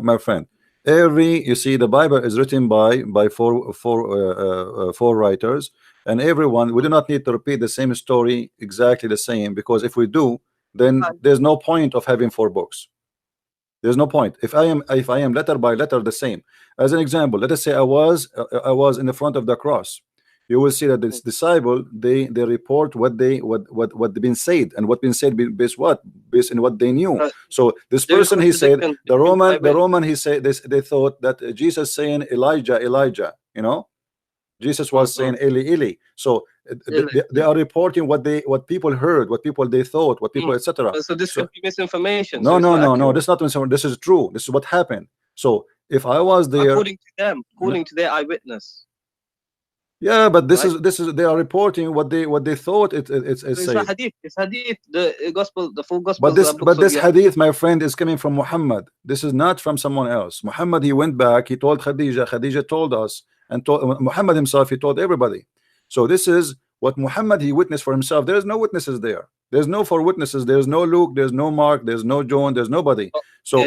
my friend. You see, the Bible is written by four writers, and everyone. We do not need to repeat the same story exactly the same, because if we do, then there's no point of having 4 books. There's no point. If I am letter by letter the same. As an example, let us say I was in the front of the cross. You will see that this disciple, they report what been said, and what been said based in what they knew. So this person, he said, the Roman he said this, they thought that Jesus saying Elijah, you know, Jesus was saying Eli Eli. So they are reporting what people heard, what people they thought, what people etc. So this could be misinformation. No, this is not misinformation. This is true. This is what happened. So if I was there, according to them, according to their eyewitness. Yeah, but this is they are reporting what they thought it's a hadith. It's hadith, the gospel, the full gospel. But this hadith, my friend, is coming from Muhammad. This is not from someone else. Muhammad, he went back, he told Khadija, Khadija told us, and told Muhammad himself, he told everybody. So this is what Muhammad he witnessed for himself. There is no witnesses there. There's no 4 witnesses. There's no Luke, there's no Mark, there's no John, there's nobody. So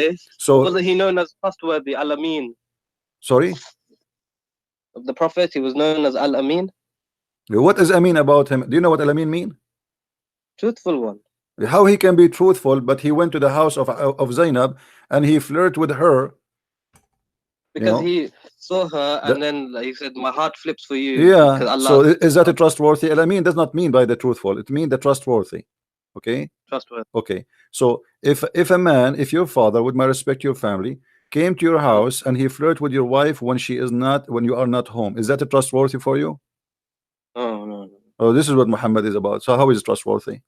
was he known as trustworthy, Al-Amin? Sorry? Of the prophet, he was known as Al-Amin. What is Amin about him? Do you know what Al-Amin mean? Truthful one. How he can be truthful, but he went to the house of Zainab and he flirted with her. Because he saw her and then he said, "My heart flips for you." Yeah. Allah, so is that a trustworthy? Al-Amin does not mean by the truthful. It means the trustworthy. Okay. Trustworthy. Okay. So if a man, if your father, with my respect to your family, came to your house and he flirted with your wife when you are not home, is that a trustworthy for you? No. Oh, this is what Muhammad is about. So how is it trustworthy?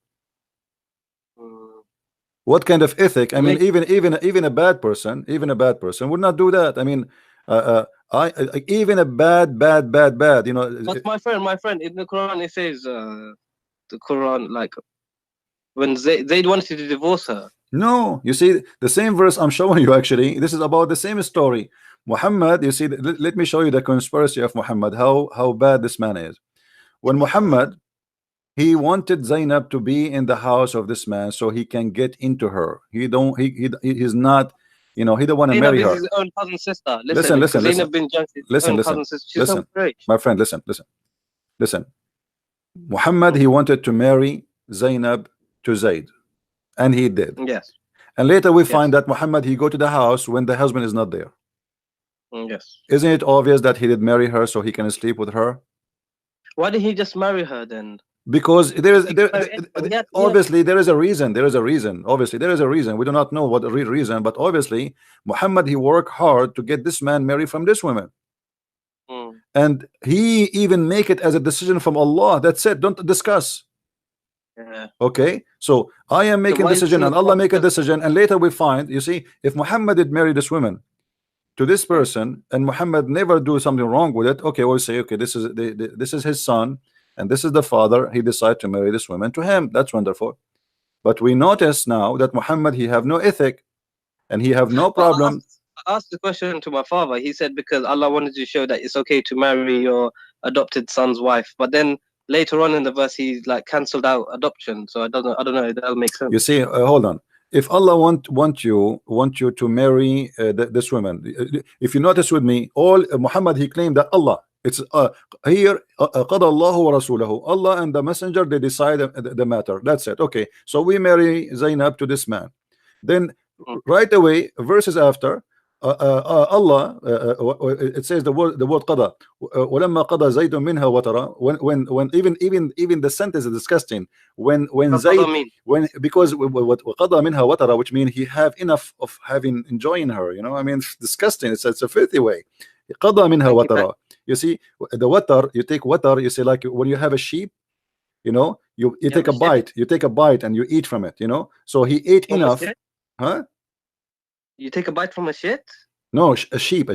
What kind of ethic? I mean, even a bad person, would not do that. I mean, even a bad, you know. But my friend, in the Quran it says, the Quran, like when Zayd wanted to divorce her. No, you see the same verse I'm showing you. Actually, this is about the same story. Muhammad, you see, let me show you the conspiracy of Muhammad. How bad this man is. When Muhammad, he wanted Zainab to be in the house of this man so he can get into her. He's not, you know, he don't want to marry her. His own cousin sister. Listen. My friend, listen. Muhammad, he wanted to marry Zainab to Zayd, and he did. Yes. And later we find that Muhammad, he go to the house when the husband is not there. Yes. Isn't it obvious that he did marry her so he can sleep with her? Why did he just marry her then? Because obviously there is a reason. Obviously there is a reason. We do not know what the real reason, but obviously Muhammad, he worked hard to get this man married from this woman. And he even make it as a decision from Allah. That's it. Don't discuss. Yeah. Okay, so I am making a decision and Allah make a decision, and later we find, you see, if Muhammad did marry this woman to this person and Muhammad never do something wrong with it, okay, we'll say, okay, this is his son and this is the father, he decided to marry this woman to him. That's wonderful. But we notice now that Muhammad, he have no ethic and he have no problem. I asked the question to my father. He said because Allah wanted to show that it's okay to marry your adopted son's wife, but then later on in the verse he like cancelled out adoption. So I don't know if that'll make sense. You see, hold on. If Allah want you to marry this woman, if you notice with me, all Muhammad, he claimed that Allah, it's here قَضَى اللَّهُ وَرَسُولَهُ, Allah and the messenger, they decide the matter. That's it. Okay, so we marry Zainab to this man. Then right away, verses after, Allah, it says the word قضى ولما قضى زيد منها وترى, when even the sentence is disgusting, when Zayd, because what قضى منها وترى, which means he have enough of having enjoying her, you know, I mean, it's disgusting. It's a filthy way. قضى منها وترى. You see, the water, you take water, you say, like when you have a sheep, you know, you take a bite and you eat from it, you know. So he ate enough. Huh? You take a bite from a shit? No, a sheep.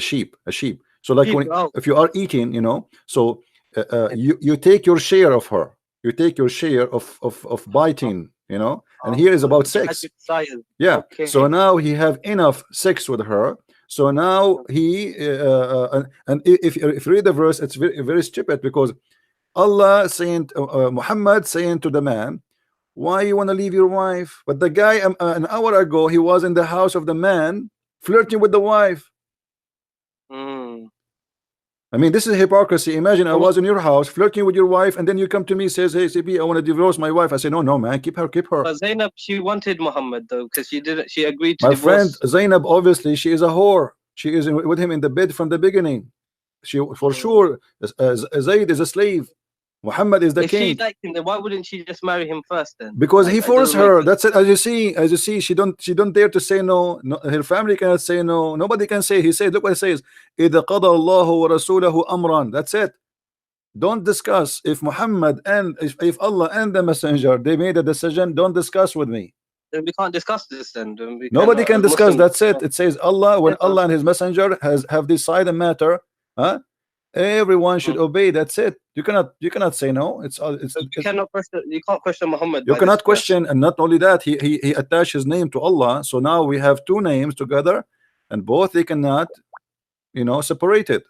So like if you are eating, you know, so you take your share of her. You take your share of biting. you know, and here is about sex. Yeah. Okay. So now he have enough sex with her. So now he and if you read the verse, it's very, very stupid, because Allah saying Muhammad saying to the man, why you want to leave your wife? But the guy an hour ago, he was in the house of the man flirting with the wife. I mean, this is hypocrisy. Imagine I was in your house flirting with your wife, and then you come to me, says, hey CP, I want to divorce my wife. I say, no man, keep her. But Zainab, she wanted Muhammad though, because she agreed to my divorce. friend Zainab, obviously she is a whore. She is with him in the bed from the beginning. She for sure Zayd is a slave. Muhammad is the king. If she liked him, then why wouldn't she just marry him first then? Because he forced her. That's it. As you see, she don't dare to say no. Her family cannot say no. Nobody can say. He said, look what it says. إِذَا قَضَى اللَّهُ وَرَسُولَهُ أَمْرًا. That's it. Don't discuss. If Muhammad and if Allah and the messenger, they made a decision, don't discuss with me. Then we can't discuss this then. Nobody can discuss. That's it. It says Allah, when Allah and his messenger have decided a matter, everyone should obey. That's it. You cannot say no. You cannot question. You can't question Muhammad. You cannot question, and not only that, he attached his name to Allah. So now we have two names together, and both they cannot, separate it.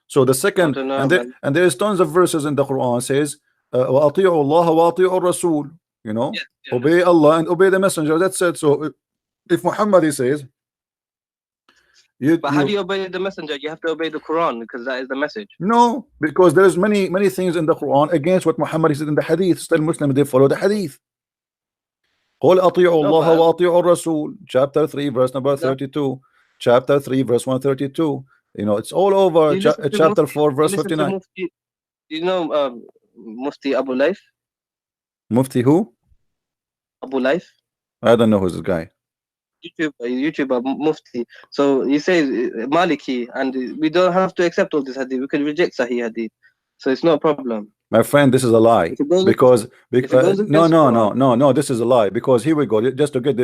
So the second, and there is tons of verses in the Quran says, وَأَطِيعُوا اللَّهَ وَأَطِيعُوا الرَّسُولَ. Obey Allah and obey the messenger. That's it. So if Muhammad he says, but how do you obey the messenger? You have to obey the Quran, because that is the message. No, because there is many things in the Quran against what Muhammad said in the Hadith. Still Muslims, they follow the Hadith. قُلْ أَطِيعُوا اللَّهَ وَأَطِيعُوا الرَّسُولَ. Chapter 3 verse number 32. Chapter 3 verse 132. It's all over. Chapter 4 verse 59. Mufti Abu Laif? Mufti who? Abu Laif. I don't know who's this guy. YouTuber Mufti. So he says Maliki, and we don't have to accept all this hadith. We can reject Sahih hadith. So it's no problem. My friend, this is a lie. Because no, this is a lie. Because here we go. Just to get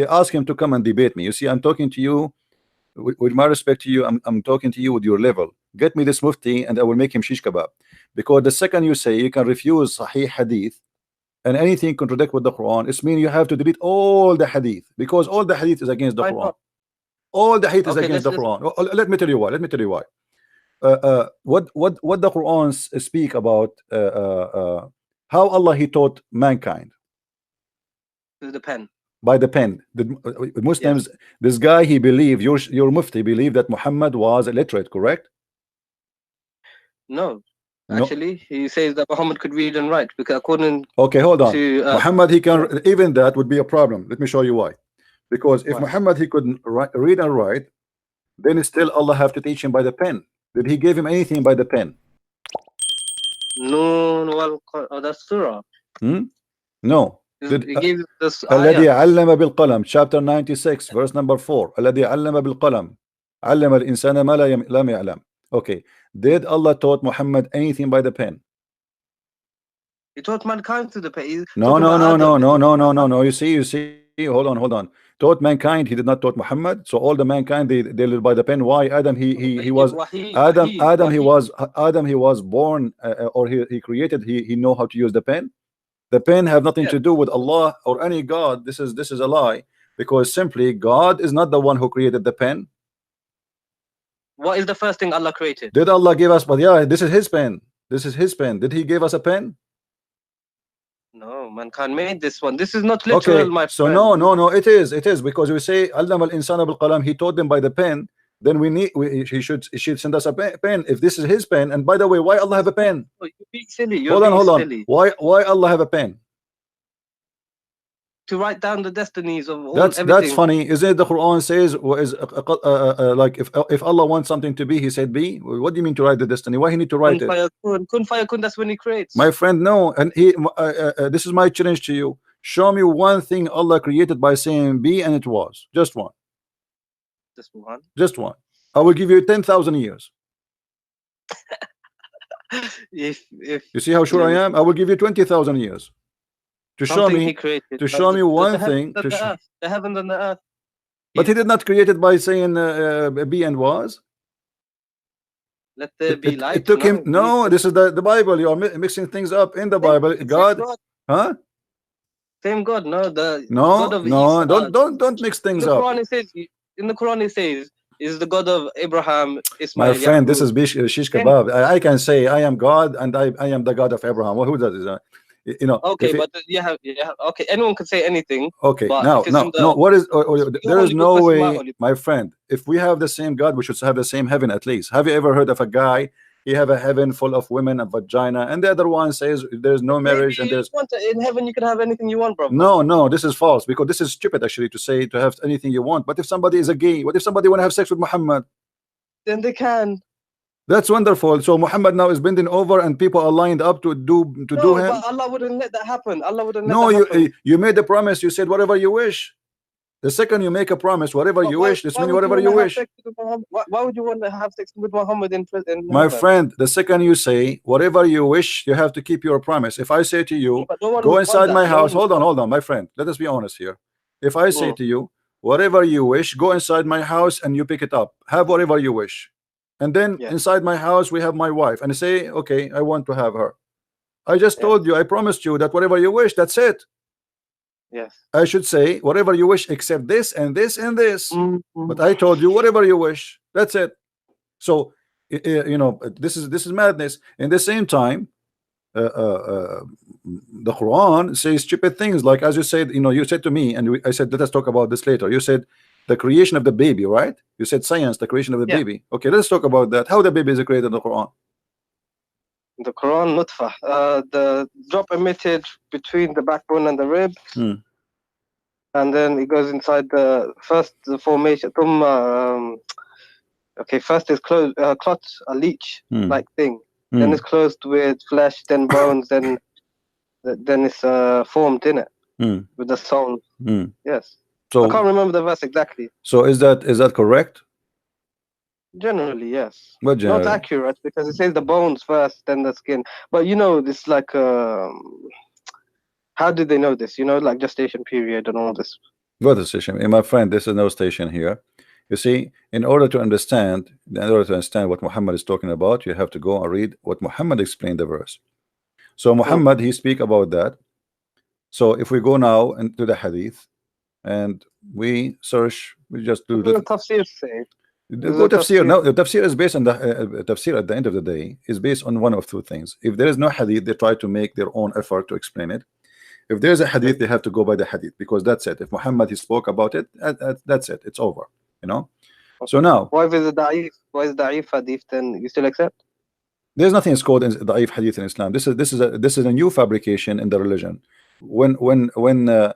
ask him to come and debate me. You see, I'm talking to you with my respect to you. I'm talking to you with your level. Get me this Mufti, and I will make him shish kebab. Because the second you say you can refuse Sahih hadith and anything contradict with the Quran, it means you have to delete all the hadith, because all the hadith is against the Quran. All the hadith is against the Quran. Let me tell you why. What the Quran speak about how Allah he taught mankind through the pen. By the pen. The Muslims, this guy, he believed, your Mufti believed that Muhammad was illiterate, correct? No. Actually, he says that Muhammad could read and write, because according hold on. to Muhammad, he can, even that would be a problem. Let me show you why. Because if Muhammad he couldn't read and write, then still Allah have to teach him by the pen. Did he give him anything by the pen? No, that's surah. No. He gave this الذي علم بالقلم, chapter 96 verse number 4. الذي علم بالقلم علم الإنسان ما لم يعلم. Okay. Did Allah taught Muhammad anything by the pen? He taught mankind through the pen. No. You see. Hold on. Taught mankind. He did not taught Muhammad. So all the mankind they live by the pen. Why? Adam he was Adam he was born or he created. He know how to use the pen. The pen have nothing to do with Allah or any God. This is a lie, because simply God is not the one who created the pen. What is the first thing Allah created? Did Allah give us? But this is his pen. Did he give us a pen? No, mankind made this one. This is not literal, my friend. So no, it is because we say Allama al-insana bil qalam, he taught them by the pen. Then he should send us a pen if this is his pen. And by the way, why Allah have a pen? Oh, you're being silly. Hold on. Why Allah have a pen? To write down the destinies of all everything. That's funny, isn't it? The Quran says like if Allah wants something to be, he said be. What do you mean to write the destiny? Why he need to write it? Kun fayakun, that's when he creates. My friend, no. And this is my challenge to you. Show me one thing Allah created by saying be, and it was just one. Just one. I will give you 10,000 years. if you see how sure I am, I will give you 20,000 years. To show me one thing, the heavens and the earth. But he did not create it by saying be and was. Let there be light. It took him. No, this is the Bible. You are mixing things up in the Bible. God, huh? Same God, no, the No, God of no, Isa. don't mix things In the up. Quran it says, in the Quran it says, is the God of Abraham, My Ismail, friend, this Yaqub. is shish kebab. I can say I am God and I am the God of Abraham. Well, who does it? You know. Okay, but okay, anyone can say anything. Okay, But now, if it's in no. the What is? your There is holy book no versus my way, holy book. my friend. If we have the same God, we should have the same heaven at least. Have you ever heard of a guy? He have a heaven full of women and vagina, and the other one says there's no Maybe marriage and you there's want to, in heaven you can have anything you want, brother. no. This is false because this is stupid actually to say to have anything you want. But if somebody is a gay, what if somebody want to have sex with Muhammad? Then they can. That's wonderful. So Muhammad now is bending over and people are lined up to do him. But Allah wouldn't let that happen. Allah wouldn't let No, that happen. you made the promise. You said whatever you wish. The second you make a promise, whatever you wish, this means whatever you wish. Why would you want to have sex with Muhammad in prison? My friend, the second you say whatever you wish, you have to keep your promise. If I say to you, go inside my house, hold on, my friend. Let us be honest here. If I say to you, whatever you wish, go inside my house and you pick it up, have whatever you wish. And then inside my house, we have my wife, and I say, okay, I want to have her. I just told you, I promised you that whatever you wish, that's it. Yes. I should say whatever you wish except this and this and this. But I told you whatever you wish. That's it. So you know, this is madness. In the same time, the Quran says stupid things like, as you said, you know, you said to me, and I said, let us talk about this later. You said the creation of the baby, right? You said science, the creation of the baby. Okay, let's talk about that. How the baby is created in the Quran. The Quran, nutfa, the drop emitted between the backbone and the ribs, and then it goes inside the formation. Okay, first is closed, clot, a leech like thing. Then it's closed with flesh, then bones, then it's formed in it with the soul. Yes. So I can't remember the verse exactly. So is that correct? Generally, yes. But generally, not accurate because it says the bones first, then the skin. But you know, this like how did they know this? You know, like gestation period and all this. What station? My friend, this is no station here. You see, in order to understand what Muhammad is talking about, you have to go and read what Muhammad explained the verse. So Muhammad, he speak about that. So if we go now into the hadith and we search, we just do the tafsir say. Go tafsir. Now the tafsir is based on the tafsir at the end of the day is based on one of two things. If there is no hadith, they try to make their own effort to explain it. If there's a hadith, they have to go by the hadith because that's it. If Muhammad he spoke about it, that's it. It's over. You know. So now, why is the da'if? Why is da'if hadith? Then you still accept? There's nothing called da'if hadith in Islam. This is a new fabrication in the religion. When the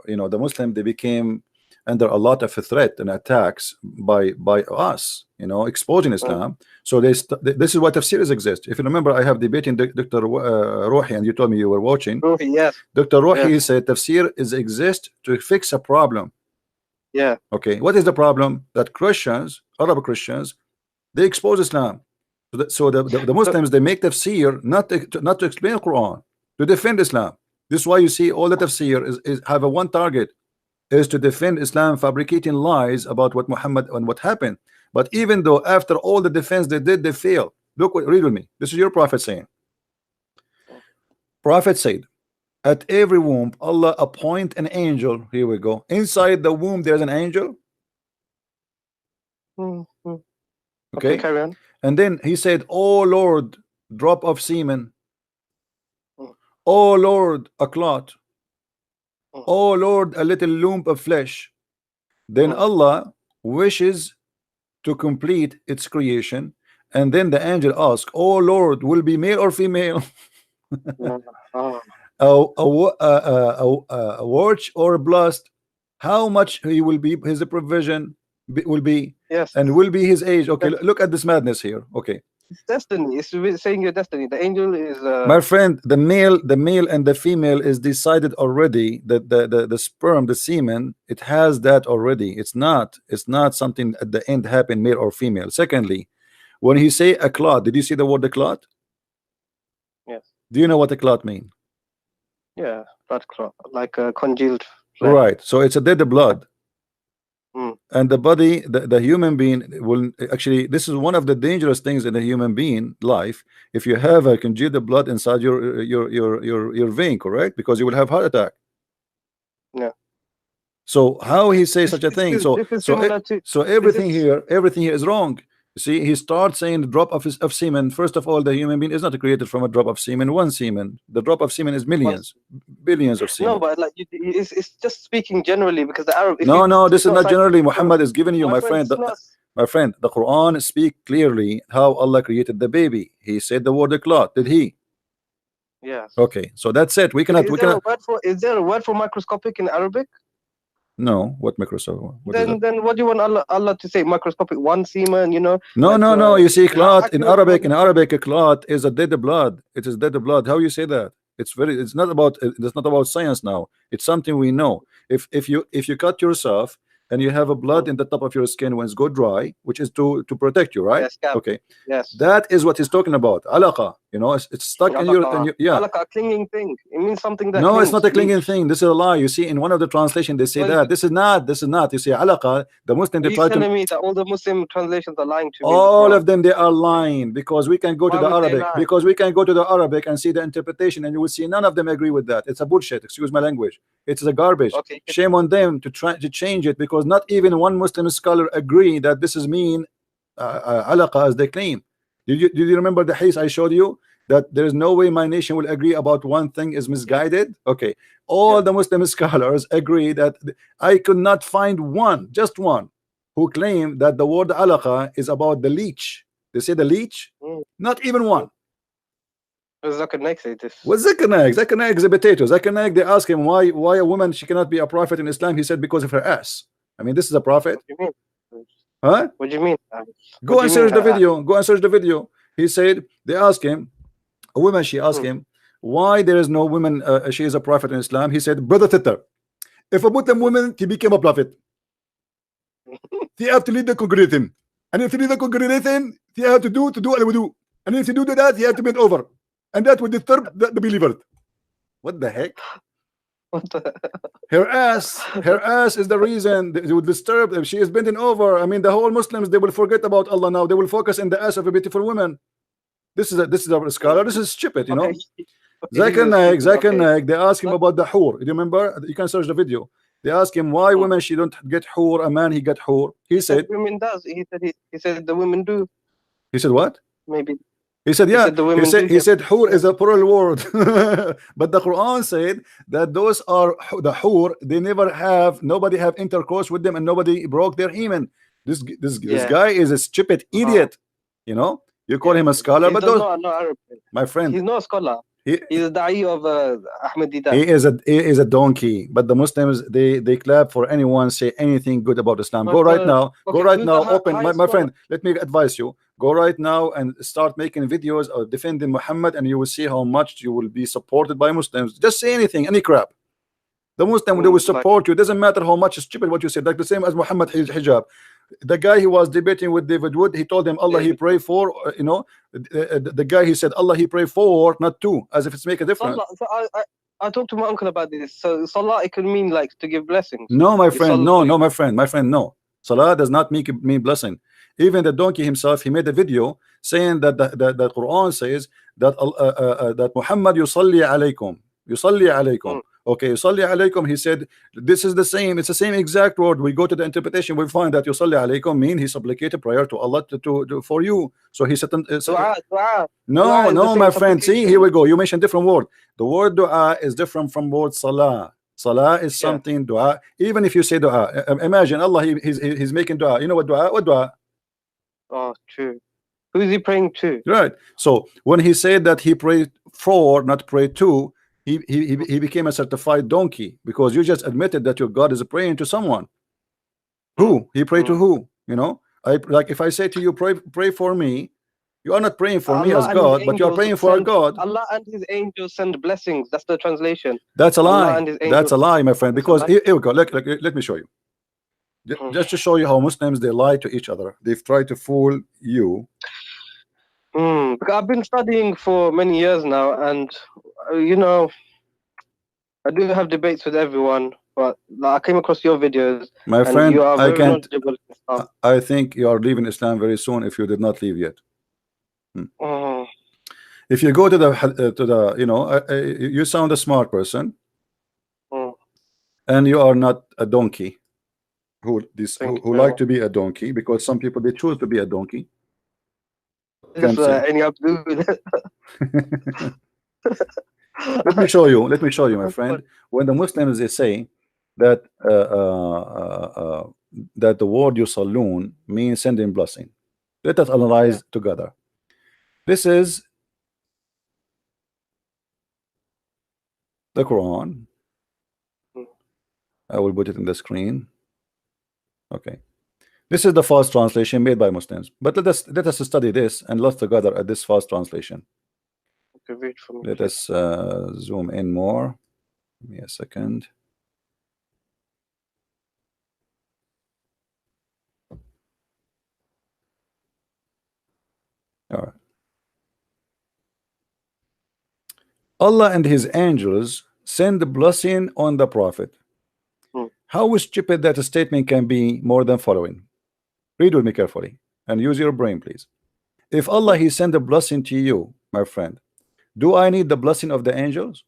you know, the Muslim, they became under a lot of threat and attacks by us, you know, exposing Islam. So this is why tafsirs exist. If you remember, I have debating Dr. Ruhi, and you told me you were watching. Ruhi, yes. Dr. Ruhi said tafsir exist to fix a problem. Yeah. Okay. What is the problem? That Christians, Arab Christians, they expose Islam. So the Muslims, they make tafsir not to explain the Quran, to defend Islam. This is why you see all the tafsir is have a one target, is to defend Islam, fabricating lies about what Muhammad and what happened. But even though after all the defense they did, they failed. Look, read with me. This is your prophet saying. Prophet said, at every womb Allah appoint an angel. Here we go. Inside the womb there's an angel. Okay, carry on. And then he said, oh Lord, drop of semen. Oh Lord, a clot. Oh Lord, a little lump of flesh. Then Allah wishes to complete its creation, and then the angel asks, oh Lord, will be male or female? A watch or a blast? How much he will be, his provision will be, and will be his age. Okay, look at this madness here. Okay, it's destiny. It's saying your destiny. The angel is my friend, the male and the female is decided already. That the sperm, the semen, it has that already. It's not something at the end happen, male or female. Secondly, when he say a clot, did you see the word the clot? Yes. Do you know what a clot mean? Yeah, blood clot, like a congealed flesh. Right. So it's a dead blood. And the body, the human being will actually, this is one of the dangerous things in a human being life. If you have a congealed blood inside your vein, correct? Because you will have heart attack. Yeah. So how he say such a thing? So everything here is wrong. You see, he starts saying the drop of semen. First of all, the human being is not created from a drop of semen, one semen. The drop of semen is millions, billions of semen. No, but like it's just speaking generally, because the Arab. No, this is not generally. Muhammad is giving you, my friend. My friend, the Quran speak clearly how Allah created the baby. He said the word clot. Did he? Yes. Okay, so that's it. We cannot. Is there a word for microscopic in Arabic? No, what microscopic? Then what do you want Allah to say? Microscopic, one semen, you know? No, no. You see, clot in Arabic. In Arabic, clot is a dead blood. It is dead blood. How you say that? It's not about science now. It's something we know. If you cut yourself and you have a blood in the top of your skin when it's go dry, which is to protect you, right? Yes, okay. Yes. That is what he's talking about. Alaqa. You know, it's stuck in your yeah. Alaqa, a clinging thing. It means something that. No, clings, it's not a clinging thing. This is a lie. You see, in one of the translations they say that this is not. You see, alaqa. The Muslim they try to. Telling me that all the Muslim translations are lying to me. All of them they are lying, because we can go to the Arabic. Because we can go to the Arabic and see the interpretation, and you will see none of them agree with that. It's a bullshit. Excuse my language. It's a garbage. Okay. Shame on them to try to change it, because not even one Muslim scholar agree that this is mean alaqa as they claim. Did you remember the hadith I showed you, that there is no way my nation will agree about one thing is misguided? Okay, all the Muslim scholars agree that I could not find one, just one, who claim that the word alaqa is about the leech. They say the leech, not even one. Zakir Naik say this. What's Zakir Naik? Zakir Naik is a potato. Zakir Naik, they ask him why a woman she cannot be a prophet in Islam. He said because of her ass. I mean, this is a prophet. What do you mean? Huh? What do you mean? Go and search the video. Go and search the video. He said, they ask him, a woman, she asked him why there is no woman, she is a prophet in Islam. He said, brother sister, if a Muslim woman he became a prophet, they have to lead the congregation, and if you lead the congregation, they have to do al-wudu, and if you do that, you have to bend over, and that would disturb the believers. What the heck? Her ass is the reason it would disturb them. She is bending over. I mean, the whole Muslims, they will forget about Allah now. They will focus in the ass of a beautiful woman. This is a scholar. This is stupid, you know. Zakir Naik, they ask him about the hur. You remember? You can search the video. They ask him why women she don't get hur, a man he get hur. He said women does. He said the women do. He said what? Maybe. He said, yeah. He said, hur is a plural word. But the Quran said that those are the hur. They never have, nobody have intercourse with them, and nobody broke their hymen. This guy is a stupid idiot. You know, you call him a scholar, but those, my friend, he's not a scholar. He's a da'i of Ahmadiyya. He is a donkey. But the Muslims, they clap for anyone say anything good about Islam. Go right now. Go right now. Open, my friend. Let me advise you. Go right now and start making videos of defending Muhammad, and you will see how much you will be supported by Muslims. Just say anything, any crap. The Muslim they will support you. It doesn't matter how much stupid what you said. Like the same as Muhammad hijab. The guy he was debating with David Wood, he told him Allah he pray for, you know, the guy he said Allah he pray for, not to, as if it's make a difference. So I talked to my uncle about this. So salah, it could mean like to give blessings. No, my friend, no, my friend, no. Salah does not mean blessing. Even the donkey himself, he made a video saying that the Quran says that that Muhammad yusalli alaykum. Okay, yusalli alaykum. He said this is the same. It's the same exact word. We go to the interpretation. We find that yusalli alaykum mean he supplicated prayer to Allah to for you. So he said, no, my friend. See, here we go. You mentioned different word. The word dua is different from word salah. Salah is something dua. Even if you say dua, imagine Allah. He's making dua. You know what dua? What dua? Oh, true. Who is he praying to? Right. So when he said that he prayed for, not pray to, he became a certified donkey, because you just admitted that your God is praying to someone. Who? He prayed to who? You know, like if I say to you, pray for me, you are not praying for me as God, but you are praying for God. Allah and his angels send blessings. That's the translation. That's a lie. That's a lie, my friend. Because here we go. Let me show you. Just to show you how Muslims they lie to each other. They've tried to fool you. Because I've been studying for many years now, and you know, I do have debates with everyone. But like, I came across your videos, My and friend, you are I very can't. knowledgeable in Islam. I think you are leaving Islam very soon if you did not leave yet. Oh, If you go to the you know, you sound a smart person, oh, and you are not a donkey thank you who very like much. to be a donkey, because some people they choose to be a donkey. This Can't say. any Abdool. Let me show you. Let me show you, my friend. When the Muslims they say that that the word yusallun means sending blessing. Let us analyze together. This is the Quran. I will put it in the screen. Okay. This is the fast translation made by Muslims. But let us study this and look together at this fast translation. Okay, wait for me. Let us zoom in more. Give me a second. All right. Allah and his angels send the blessing on the prophet. How stupid that a statement can be more than following. Read with me carefully and use your brain, please. If Allah he sent a blessing to you, my friend, do I need the blessing of the angels?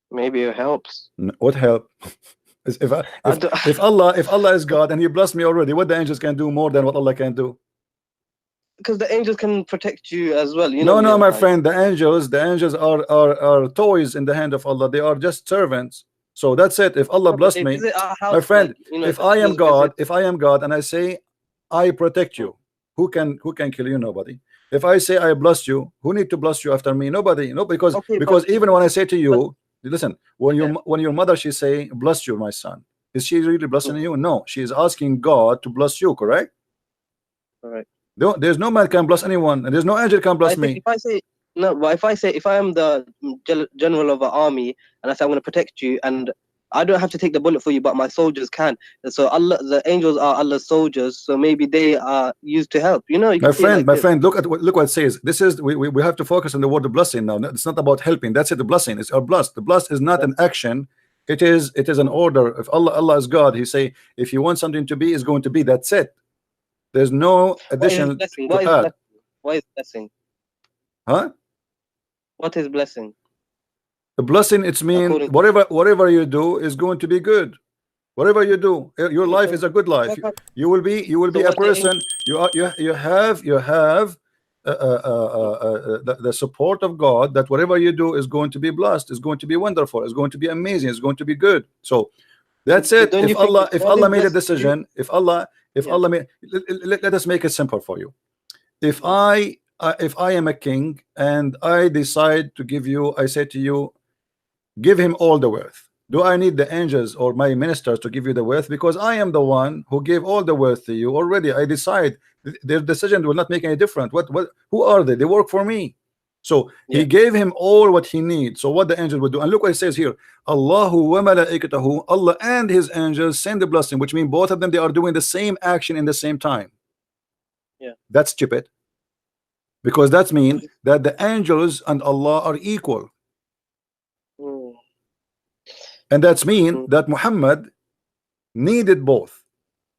Maybe it helps. What help? If Allah is God and he blessed me already, what the angels can do more than what Allah can do? Because the angels can protect you as well. You No, know, no, my like, friend, the angels are toys in the hand of Allah. They are just servants. So that's it. If Allah blessed they me, visit our house, my friend, like, you know, if the I am angels visit. God, and I say I protect you, who can kill you? Nobody. If I say I bless you, who need to bless you after me? Nobody. No, because Okay, even when I say to you, listen, when your mother she say bless you, my son, is she really blessing you? No, she is asking God to bless you, correct? Correct. There's no man can bless anyone, and there's no angel can bless me. If I say no, but if I am the general of an army and I say I'm going to protect you, and I don't have to take the bullet for you, but my soldiers can. And so Allah, the angels are Allah's soldiers, so maybe they are used to help. You know, you My can see it friend, like this. look what it says. This is we have to focus on the word blessing now. It's not about helping. That's it. The blessing is our blessed. The blessed is not an action. It is an order. If Allah is God, He say if you want something to be, it's going to be. That's it. There's no What is addition blessing? to What is add. blessing? What is blessing? Huh? What is blessing? The blessing, it's mean According whatever you do is going to be good. Whatever you do, your life is a good life. You will be a person. You have the support of God, that whatever you do is going to be blessed, is going to be wonderful, is going to be amazing, is going to be good. So that's it. Don't you think If God is Allah made a blessing you? decision, if Allah made, let us make it simple for you. If I am a king and I decide to give you, I say to you, give him all the wealth. Do I need the angels or my ministers to give you the wealth? Because I am the one who gave all the wealth to you already. I decide their decision will not make any difference. Who are they? They work for me. So he gave him all what he needs. So what the angel would do, and look what it says here: Allahu wa malaikatahu, Allah and his angels send the blessing, which means both of them they are doing the same action in the same time. That's stupid, because that means that the angels and Allah are equal. And that's mean that Muhammad needed both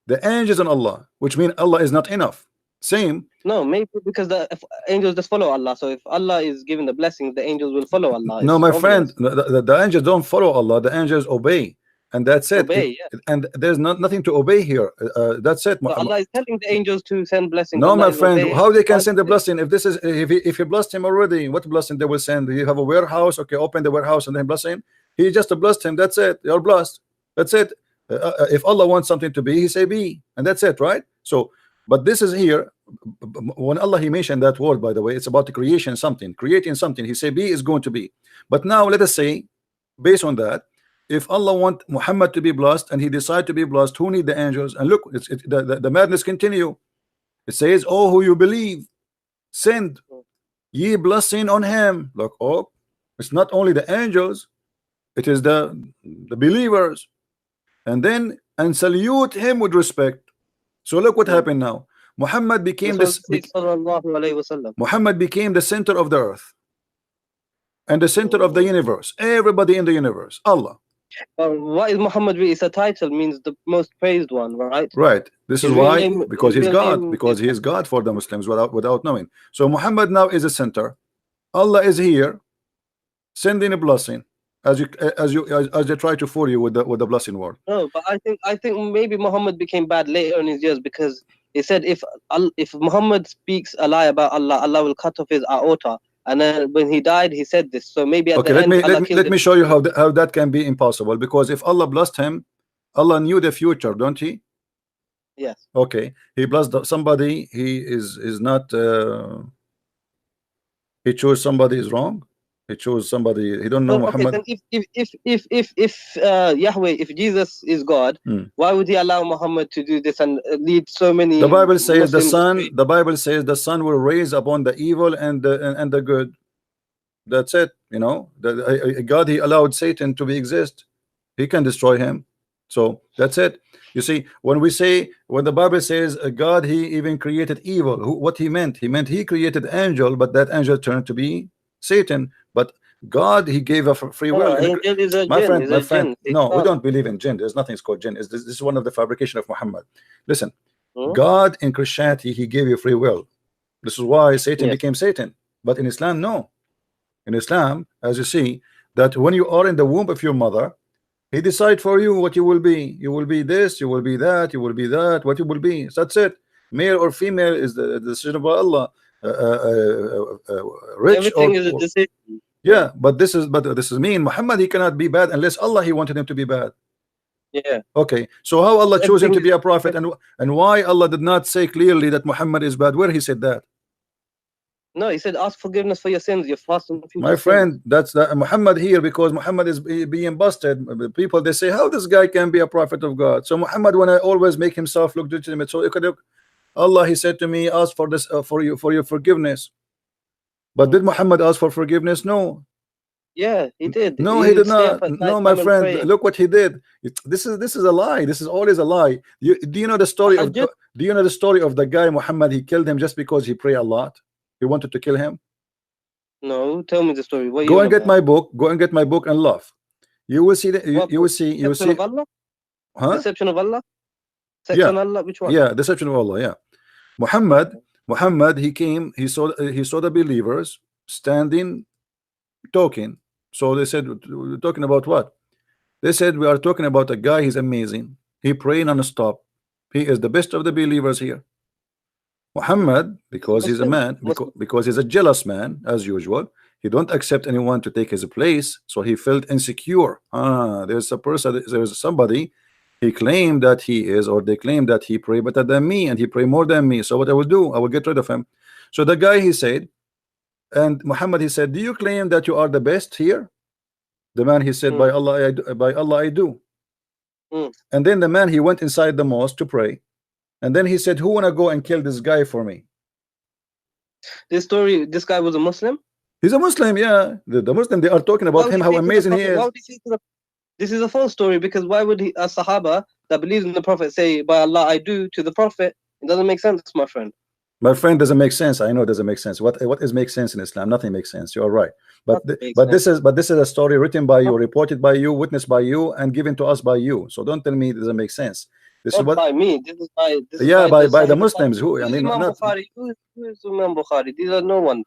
the angels and Allah, which mean Allah is not enough. Same. No, maybe because the angels just follow Allah. So if Allah is giving the blessings, the angels will follow Allah. No, it's my obvious. friend, the angels don't follow Allah. The angels obey, and that's it. Obey, and there's nothing to obey here. That's it. So Allah is telling the angels to send blessings. No, Allah my is friend, obeying. how they can send the blessing if this is if he blessed him already? What blessing they will send? You have a warehouse, okay, open the warehouse and then bless him. He just blessed him. That's it. You're blessed. That's it. If Allah wants something to be, He say be, and that's it, right? So, but this is here. When Allah He mentioned that word, by the way, it's about the creation, creating something. He say be is going to be. But now let us say, based on that, if Allah want Muhammad to be blessed and he decide to be blessed, who need the angels? And look, the madness continue. It says, oh, who you believe, send ye blessing on him. Look, oh, it's not only the angels, it is the believers. And then and salute him with respect. So look what happened now. Muhammad became Muhammad became the center of the earth, and the center of the universe. Everybody in the universe, Allah. What is Muhammad really? It's a title, means the most praised one, right? Right. This is why, because he's God, because he is God for the Muslims without knowing. So Muhammad now is a center. Allah is here, sending a blessing as they try to fool you with the blessing word. No, but I think maybe Muhammad became bad later in his years, because he said if Muhammad speaks a lie about Allah, Allah will cut off his aorta. And then when he died, he said this. So maybe at the end, let me show you how that can be impossible. Because if Allah blessed him, Allah knew the future, don't he? Yes. Okay. He blessed somebody. He is not. He chose somebody is wrong. He chose somebody. He don't know Muhammad. Then if Yahweh, if Jesus is God, why would he allow Muhammad to do this and lead so many? The Bible says the Bible says the sun will raise upon the evil and the good. That's it. You know, God, he allowed Satan to exist. He can destroy him. So that's it. You see, when the Bible says God, he even created evil, what he meant? He meant he created angel, but that angel turned to be Satan. But God, he gave a free will. Angel is a my jinn, friend. No, we don't believe in jinn. There's nothing called jinn. This is one of the fabrication of Muhammad. Listen, God in Christianity, he gave you free will. This is why Satan became Satan. But in Islam, no. In Islam, as you see, that when you are in the womb of your mother, he decides for you what you will be. You will be this, you will be that, you will be that, what you will be. So that's it. Male or female is the decision of Allah. Rich everything is a decision. Yeah, but this is mean. Muhammad, he cannot be bad unless Allah, he wanted him to be bad. Yeah. Okay. So how Allah chose him to be a prophet, and why Allah did not say clearly that Muhammad is bad? Where he said that? No, he said ask forgiveness for your sins. You're fasting. My friend, that's Muhammad here, because Muhammad is being busted. People, they say, how this guy can be a prophet of God? So Muhammad, when I always make himself look legitimate, so Allah, he said to me, ask for this for your forgiveness. But did Muhammad ask for forgiveness? No. Yeah, he did. No, he did not. No, my friend, look what he did. This is a lie. This is always a lie. Do you know the story of the guy Muhammad? He killed him just because he prayed a lot. He wanted to kill him. No, tell me the story. Go and get my book. Go and get my book and love. You will see that. You will see. You will see. Of Allah? Huh? Deception of Allah. Deception of Allah. Which one? Yeah, deception of Allah. Yeah. Muhammad. He came. He saw the believers standing, talking. So they said, we're talking about what? They said, we are talking about a guy. He's amazing. He prayed non-stop. He is the best of the believers here. Muhammad, because he's a man, because he's a jealous man, as usual, he don't accept anyone to take his place, so he felt insecure. There's a person, there's somebody, he claimed that he is, or they claim that he pray better than me, and he pray more than me. So what I will do, I will get rid of him. So the guy, he said, and Muhammad, he said, do you claim that you are the best here? The man, he said, by Allah, I do. And then the man, he went inside the mosque to pray. And then he said, who wanna go and kill this guy for me? This guy was a Muslim? He's a Muslim, yeah. The Muslim, they are talking about him, how amazing he is. This is a false story, because why would a Sahaba that believes in the Prophet say, by Allah I do, to the Prophet? It doesn't make sense, my friend. My friend, doesn't make sense. I know it doesn't make sense. What is make sense in Islam? Nothing makes sense. You're right. But this is a story written by you, reported by you, witnessed by you, and given to us by you. So don't tell me it doesn't make sense. This not is what by me. This is by by the Muslims. Who I mean, Imam not Bukhari. Who is Imam Bukhari? These are no one.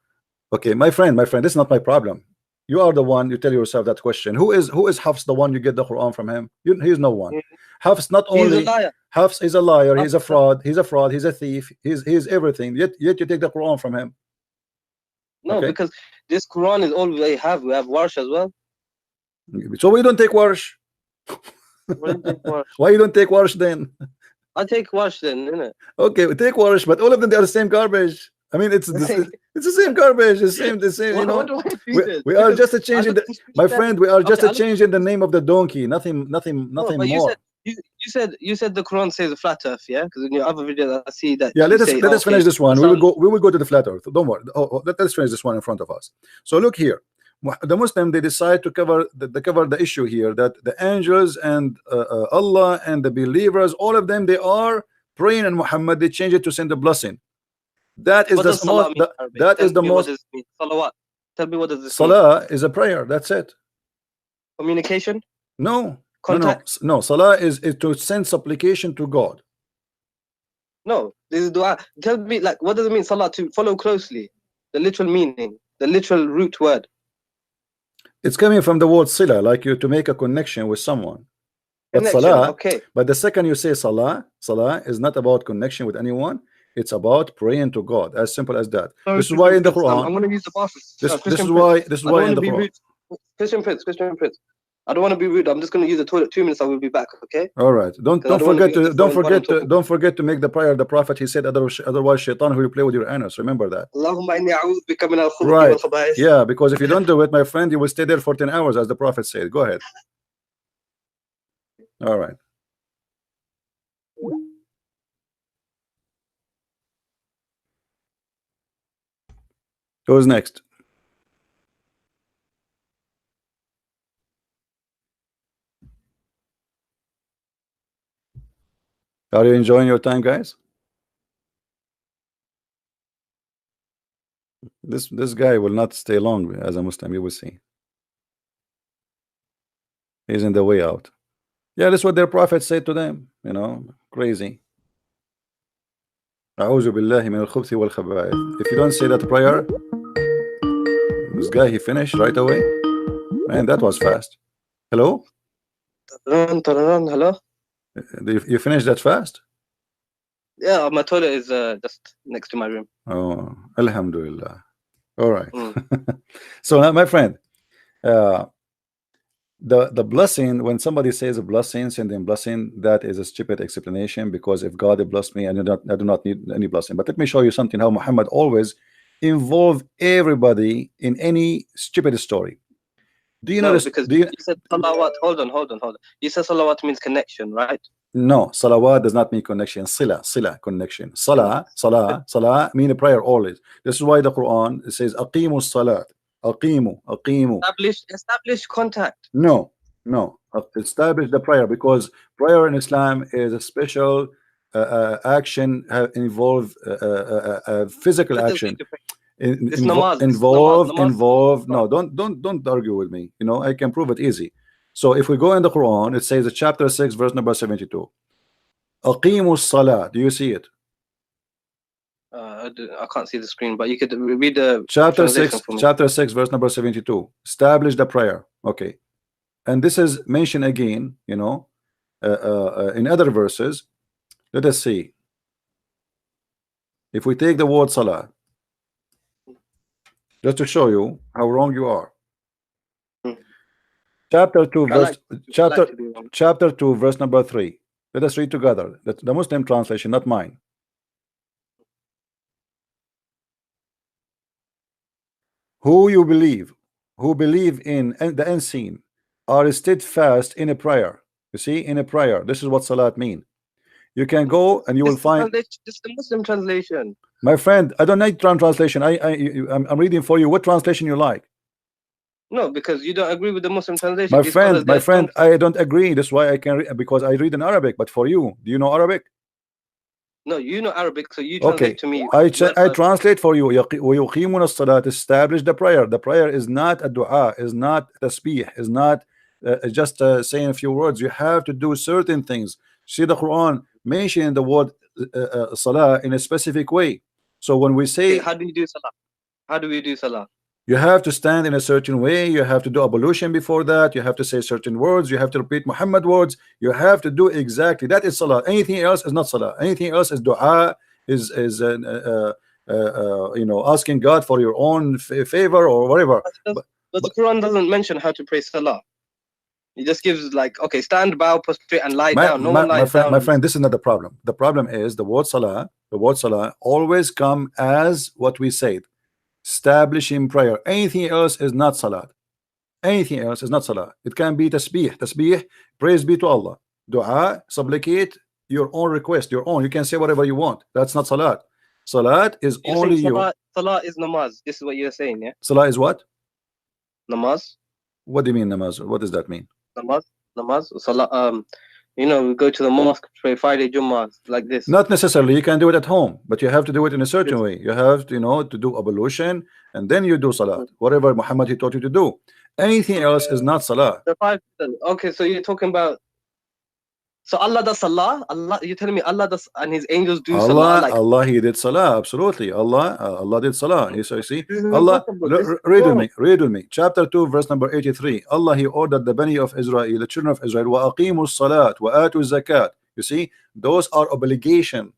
Okay, my friend, this is not my problem. You are the one. You tell yourself that question. Who is Hafs, the one you get the Quran from him? He's no one. Hafs not only he's a liar. Hafs is a liar. He's a fraud. He's a thief. He's everything. Yet you take the Quran from him. No, because this Quran is all we have. We have Warsh as well. So we don't take Warsh. Why you don't take Warsh then? I take Warsh then, innit? Okay, we take Warsh, but all of them, they are the same garbage. I mean, it's the same garbage, the same. You know, we are just a change in the, my friend. We are just a change in the name of the donkey. Nothing more. You said the Quran says a flat earth, yeah? Because in your other videos I see that. Yeah, let us finish this one. We will go to the flat earth. Don't worry. Let's finish this one in front of us. So look here. The Muslim, they decide to cover the issue here, that the angels and Allah and the believers, all of them, they are praying in Muhammad. They change it to send a blessing. That is the most. That is the most. Salawat. Tell me, what does this mean? Salah is a prayer. That's it. Communication? No. Contact? No. Salah is to send supplication to God. No, this is dua. Tell me, like, what does it mean, salah? To follow closely. The literal meaning, the literal root word. It's coming from the word sila, like you to make a connection with someone. But Connection, salah, okay. But the second you say salah is not about connection with anyone. It's about praying to God. As simple as that. So this is why in the Quran. I'm going to use the passes. This is why in the Quran. Christian Prince. I don't want to be rude. I'm just going to use the toilet. 2 minutes. I will be back. Okay. All right. Don't forget to make the prayer. The Prophet, he said, otherwise Shaitan will play with your anus. Remember that. Right. Yeah, because if you don't do it, my friend, you will stay there for 10 hours, as the Prophet said. Go ahead. All right. Who's next? Are you enjoying your time, guys? This guy will not stay long as a Muslim. You will see. He's in the way out. Yeah, that's what their prophet said to them. You know, crazy. A'udhu billahi min al-khubuthi wal khaba'ith. If you don't say that prayer, this guy, he finished right away. Man, that was fast. Hello? Hello? You finished that fast? Yeah, my toilet is just next to my room. Oh, alhamdulillah. All right. So now, my friend, the blessing, when somebody says a blessing, sending blessing, that is a stupid explanation, because if God blessed me, I do not need any blessing. But let me show you something, how Muhammad always involve everybody in any stupid story. Do you know this? Because you said salawat. Hold on. You said salawat means connection, right? No, salawat does not mean connection. Sila, connection. Salah mean a prayer always. This is why the Quran, it says aqimu salat. Aqimu. Establish contact. No. Establish the prayer, because prayer in Islam is a special action, involve physical action. Involve. No, don't argue with me. You know, I can prove it easy. So if we go in the Quran, it says chapter 6, verse number 72. Aqimu salat. Do you see it? I can't see the screen, but you could read the chapter 6, verse number 72. Establish the prayer. Okay. And this is mentioned again, you know, in other verses. Let us see. If we take the word salah, just to show you how wrong you are. Chapter 2, chapter 2, verse number 3. Let us read together. That's the Muslim translation, not mine. Who believe in the unseen, are steadfast in a prayer. You see, in a prayer. This is what salat mean. You can go and you will find. This is the Muslim translation. My friend, I don't need translation. I'm reading for you. What translation you like? No, because you don't agree with the Muslim translation. My friend, I don't agree. That's why I can because I read in Arabic. But for you, do you know Arabic? No, you know Arabic, so you translate to me. I translate for you. وَيُقِيمُونَ الصَّلَاةَ. Establish the prayer. The prayer is not a dua, is not tasbih, is not just saying a few words. You have to do certain things. See, the Quran mentioning the word salah in a specific way. So when we say, how do you do salah? How do we do salah? You have to stand in a certain way. You have to do ablution before that. You have to say certain words. You have to repeat Muhammad words. You have to do exactly that is salah. Anything else is not salah. Anything else is dua, is you know, asking God for your own favor or whatever. But the Quran doesn't mention how to pray salah. It just gives like, okay, stand, bow, prostrate, and lie down. No one lies down. My friend, this is not the problem. The problem is the word salah always come as what we said. Establishing prayer. Anything else is not salat. Anything else is not salah. It can be tasbih, praise be to Allah. Dua, supplicate your own request, your own. You can say whatever you want. That's not salat. Salat is only you. Salah is namaz. This is what you're saying, yeah? Salah is what? Namaz. What do you mean namaz? What does that mean? Namaz. Salah. you know, we go to the mosque, pray Friday Jummahs like this. Not necessarily. You can do it at home, but you have to do it in a certain way. You have to, you know, to do ablution, and then you do salat. Whatever Muhammad he taught you to do. Anything else is not salah. Okay, so you're talking about. So Allah does salah. Allah, you're telling me Allah does, and His angels do salah. Like, Allah, He did salah. Absolutely, Allah did salah. You see, Allah. Read with me. Chapter 2, verse number 83. Allah, He ordered the Bani of Israel, the children of Israel, wa aqimu salat wa atu zakat. You see, those are obligation.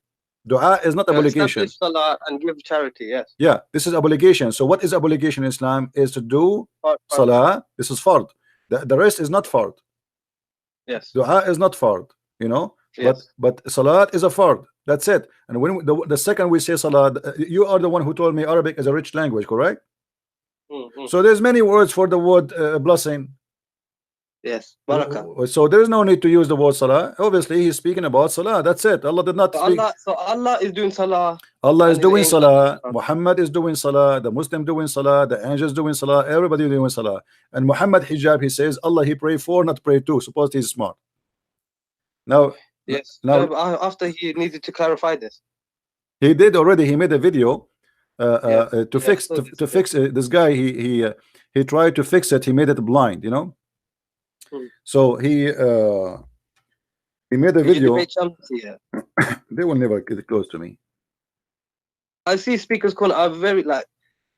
Dua is not obligation. Salah and give charity. Yes. Yeah, this is obligation. So what is obligation in Islam? Is to do salah. This is fard. The rest is not fard. Yes. Dua is not fard, you know. Yes. But salat is a fard. That's it. And when the second we say salat, you are the one who told me Arabic is a rich language, correct? So there's many words for the word blessing. Yes, barakah. So there is no need to use the word salah. Obviously, he's speaking about salah. That's it. Allah did not speak. So Allah is doing salah. Allah is doing salah. Muhammad is doing salah. The Muslim doing salah. The angels doing salah. Everybody doing salah. And Muhammad hijab, he says, Allah he pray for, not pray to. Suppose he's smart. Now, yes. Now after he needed to clarify this, he did already. He made a video to fix this guy. He tried to fix it. He made it blind. You know. So he made a video. They will never get close to me. I see speakers call are very like.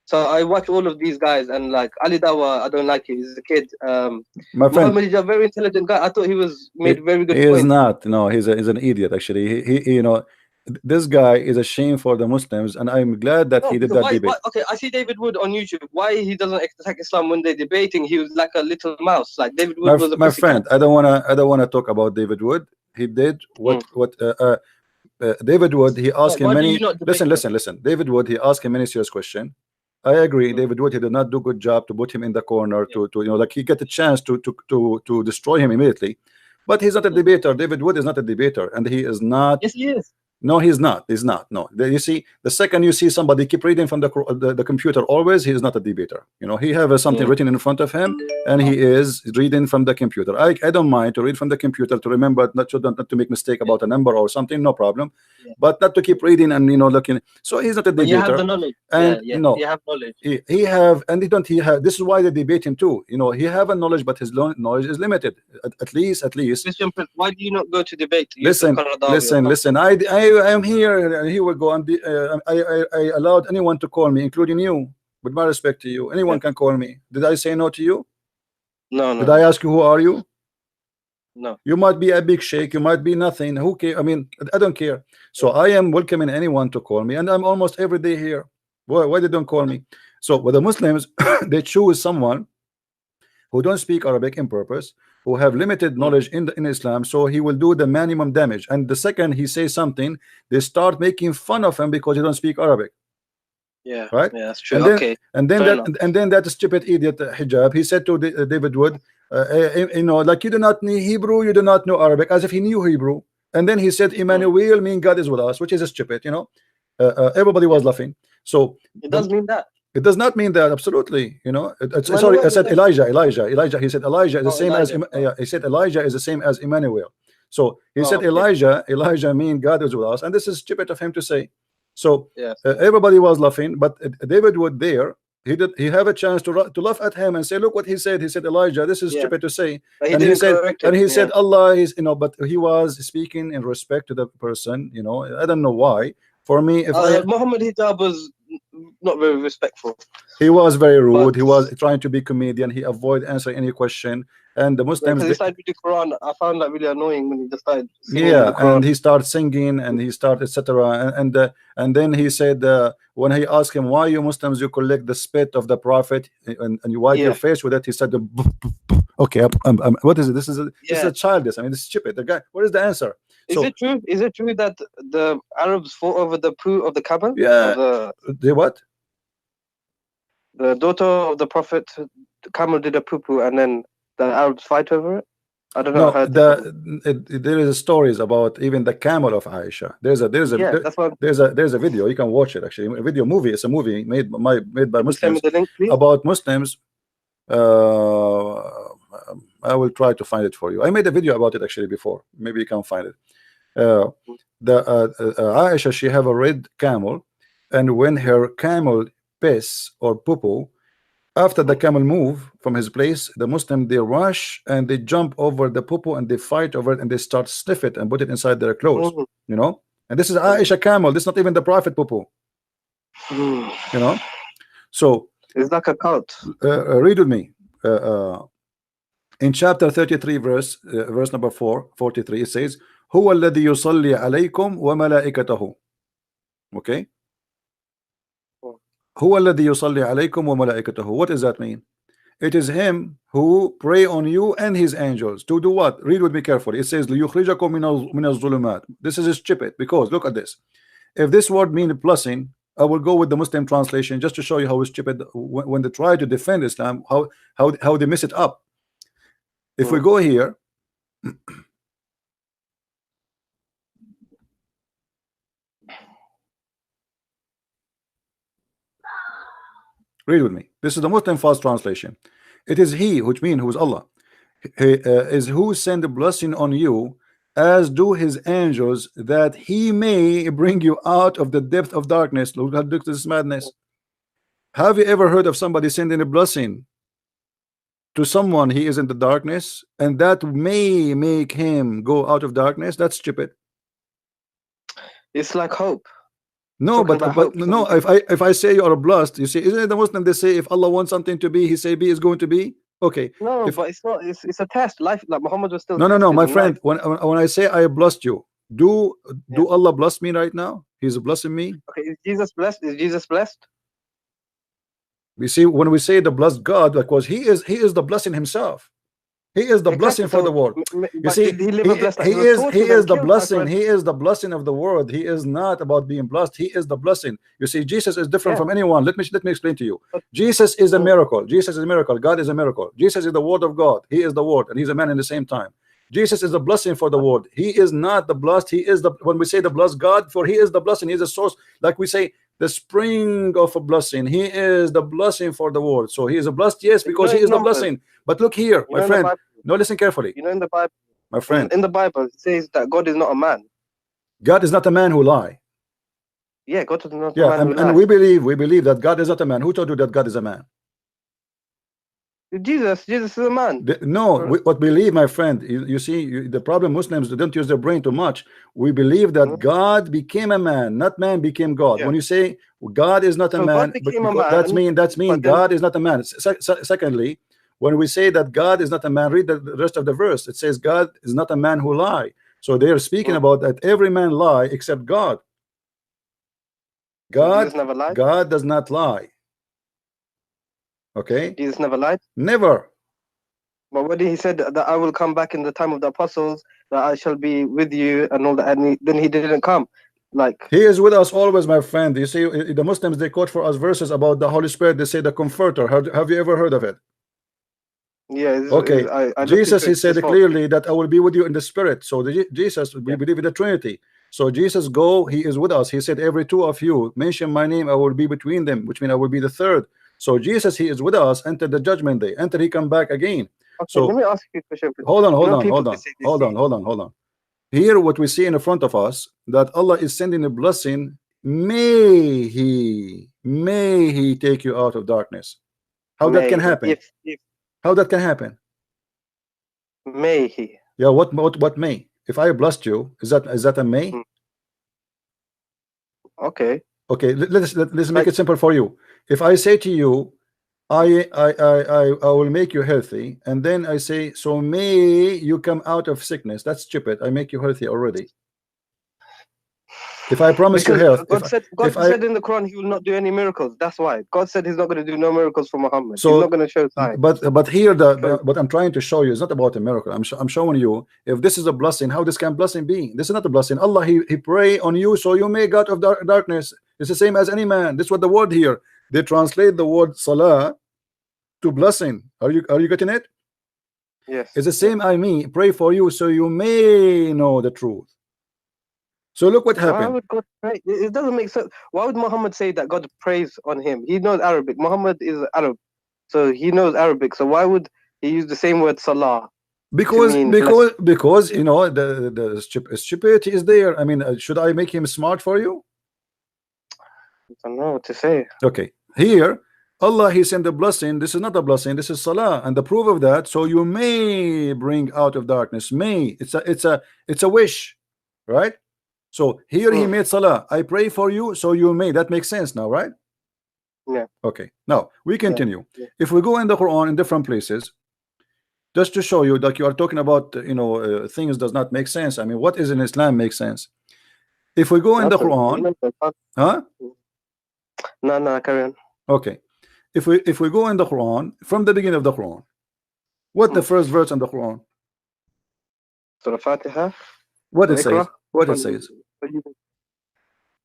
So I watch all of these guys and like Ali Dawa, I don't like him. He's a kid. My friend, Muhammad is a very intelligent guy. I thought he was made very good. He is not. No, he's an idiot. Actually, he you know. This guy is a shame for the Muslims, and I'm glad that he did that debate. Okay, I see David Wood on YouTube. Why he doesn't attack Islam when they're debating? He was like a little mouse. Like David Wood was a my friend. I don't wanna talk about David Wood. He did what David Wood. He asked him many. Listen. David Wood. He asked him many serious questions. I agree. David Wood. He did not do a good job to put him in the corner. To you know, like he get a chance to destroy him immediately. But he's not a debater. David Wood is not a debater, and he is not. Yes, he is. No, he's not. He's not. No, you see, the second you see somebody keep reading from the computer, always he is not a debater. You know, he have something written in front of him, and he is reading from the computer. I don't mind to read from the computer to remember not to make mistake about a number or something. No problem, but not to keep reading and you know looking. So he's not a debater. You have the knowledge. And no, you have knowledge. He have, and he don't. He have. This is why they debate him too. You know, he have a knowledge, but his knowledge is limited. At least. Christian Prince, why do you not go to debate? Listen. I am here, and here we go. I allowed anyone to call me, including you. With my respect to you, anyone can call me. Did I say no to you? No. Did I ask you who are you? No. You might be a big sheikh. You might be nothing. Who cares? I mean, I don't care. So I am welcoming anyone to call me, and I'm almost every day here. Why they don't call me? So with the Muslims, they choose someone who don't speak Arabic in purpose, who have limited knowledge in Islam, so he will do the minimum damage. And the second he says something, they start making fun of him because he don't speak Arabic. Yeah, right. Yeah, that's true. And then that stupid idiot hijab, he said to David Wood, you know, like you do not know Hebrew, you do not know Arabic, as if he knew Hebrew. And then he said, Emmanuel mean God is with us, which is stupid. You know, everybody was laughing. So it does mean that. It does not mean that, absolutely. You know, sorry, I said Elijah. He said Elijah is the same as he said Elijah is the same as Emmanuel. So he said Elijah mean God is with us, and this is stupid of him to say. So everybody was laughing, but David Wood there, he have a chance to laugh at him and say, look what he said. He said Elijah, this is stupid to say. And he said Allah is, you know, but he was speaking in respect to the person. You know, I don't know why. For me, if Muhammad Hijab was not very respectful. He was very rude. He was trying to be comedian. He avoided answering any question. And the Muslims, he started with the Quran. I found that really annoying when he just started singing. Yeah, and he started singing, and he started etc. And then he said, when he asked him, why you Muslims you collect the spit of the Prophet and you wipe your face with it, he said, okay, what is it? This is a childish. I mean, this is stupid. The guy, what is the answer? Is it true? Is it true that the Arabs fought over the poo of the Kaaba? Yeah. The what? The daughter of the Prophet, the camel did a poo, and then the Arabs fight over it. I don't know. There is stories about even the camel of Aisha. There's a video. You can watch it actually. A video movie. It's a movie made by Muslims about Muslims. I will try to find it for you. I made a video about it actually before. Maybe you can find it. Aisha, she have a red camel, and when her camel piss or poo, after the camel move from his place, the Muslim, they rush and they jump over the poo and they fight over it and they start sniff it and put it inside their clothes. You know, and this is Aisha camel. This is not even the Prophet poo. You know, so it's like a cult. Read with me. In chapter 33, verse number 43, it says, "Huwa alladhi yusalli alaykum wa malaikatahu." Okay. Huwa alladhi yusalli alaykum wa malaikatahu. What does that mean? It is him who pray on you and his angels to do what? Read with me carefully. It says, "Liyukhrijakum min az-zulumat." This is stupid, because look at this. If this word means blessing, I will go with the Muslim translation just to show you how stupid when they try to defend Islam, how they mess it up. If we go here, read with me. This is the Muslim false translation. It is he, which means who is Allah, is who send a blessing on you, as do his angels, that he may bring you out of the depth of darkness. Look at this madness. Have you ever heard of somebody sending a blessing to someone he is in the darkness, and that may make him go out of darkness? That's stupid. It's like hope. No, but no. If I say you are blessed, you see, isn't it the Muslim? They say if Allah wants something to be, He say be is going to be. Okay. No, but it's not. It's a test. Life, like Muhammad was still. No, my friend. When I say I blessed you, do Allah bless me right now? He's blessing me. Okay, is Jesus blessed? Is Jesus blessed? We see when we say the blessed God, because He is the blessing Himself. He is the blessing for the world. You see, he is the blessing. He is the blessing of the world. He is not about being blessed. He is the blessing. You see, Jesus is different from anyone. Let me explain to you. Jesus is a miracle. Jesus is a miracle. God is a miracle. Jesus is the Word of God. He is the Word, and He's a man in the same time. Jesus is a blessing for the world. He is not the blessed. He is the, when we say the blessed God, for He is the blessing. He is the source. Like we say, the spring of a blessing. He is the blessing for the world. So He is a blessed, yes, because He is the blessing. But look here, my friend. No, listen carefully. You know, in the Bible, my friend, in the Bible, it says that God is not a man. God is not a man who lie. Yeah, God is not a man who and we believe that God is not a man. Who told you that God is a man? Jesus is a man. What believe, my friend, you see, the problem, Muslims don't use their brain too much. We believe that God became a man, not man became God. When you say God is not a man, that's mean God is not a man. Secondly, when we say that God is not a man, read the rest of the verse. It says God is not a man who lie. So they are speaking about that every man lie except God. God does not lie. Okay. Jesus never lied. Never. But when He said that I will come back in the time of the apostles, that I shall be with you and all that, and then He didn't come. Like, He is with us always, my friend. You see, the Muslims, they quote for us verses about the Holy Spirit. They say the Comforter. Have you ever heard of it? Yeah. Okay. Jesus, He said clearly that I will be with you in the Spirit. So Jesus, we believe in the Trinity. So Jesus go, He is with us. He said, every two of you mention my name, I will be between them, which means I will be the third. So Jesus, He is with us until the judgment day, until He come back again. Okay, so let me ask you a question. Hold on. Here what we see in front of us, that Allah is sending a blessing. May He take you out of darkness. How that can happen? How that can happen? May He? Yeah, what may? If I blessed you, is that a may? Okay. Let's make it simple for you. If I say to you, I will make you healthy, and then I say, so may you come out of sickness. That's stupid. I make you healthy already. If I promise you health, God said in the Quran He will not do any miracles. That's why God said He's not going to do no miracles for Muhammad. So, He's not going to show signs. But here what I'm trying to show you is not about a miracle. I'm showing you, if this is a blessing, how this can blessing be? This is not a blessing. Allah He pray on you so you may go out of darkness. It's the same as any man. This is what the word here. They translate the word salah to blessing. Are you getting it? Yes. It's the same. I mean, pray for you so you may know the truth. So look what happened. Why would God pray? It doesn't make sense. Why would Muhammad say that God prays on him? He knows Arabic. Muhammad is Arab, so he knows Arabic. So why would he use the same word salah Because you know the stupidity is there. I mean, should I make him smart for you? I don't know what to say. Okay, here Allah, he sent a blessing. This is not a blessing, this is salah, and the proof of that, so you may bring out of darkness. May, it's a wish, right? So here he made salah, I pray for you, so you may. That makes sense now, right? Yeah. Okay, now we continue. If we go in the Quran in different places, just to show you that you are talking about, you know, things does not make sense. I mean, what is in Islam makes sense. If we go in the Quran, huh? No, carry on. Okay, if we go in the Quran from the beginning of the Quran, what the first verse in the Quran? Surah Fatiha. What it says? What it says?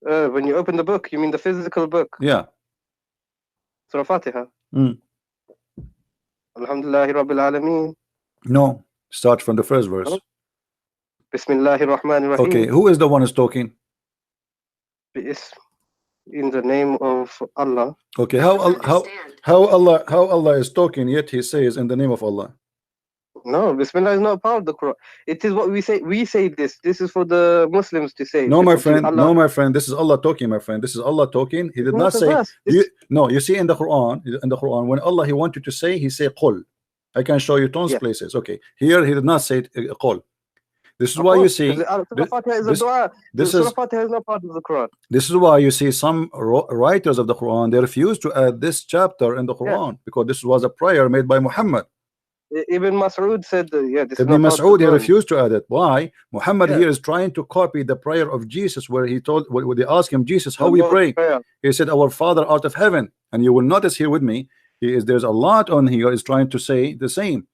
When you open the book, you mean the physical book? Yeah. Surah Fatiha. Alhamdulillahi Rabbil Alameen. No, start from the first verse. Bismillahir Rahmanir Rahim. Okay, who is the one who's talking? In the name of Allah. Okay, how Allah is talking, yet he says in the name of Allah? No, Bismillah is not part of the Quran. It is what we say. We say this. This is for the Muslims to say. No, my friend. Allah. No, my friend. This is Allah talking, my friend. This is Allah talking. He did not say. No, you see in the Quran. When Allah he wanted to say, he say qul. I can show you tons of places. Okay, here he did not say qul. This is why you see. This is not part of the Quran. This is why you see some writers of the Quran, they refuse to add this chapter in the Quran because this was a prayer made by Muhammad. Ibn Mas'ud said, Ibn Mas'ud, he refused to add it. Why? Muhammad here is trying to copy the prayer of Jesus, where he told, when they asked him, Jesus, how we pray? He said, our Father art of heaven. And you will notice here with me, there's a lot on here is trying to say the same.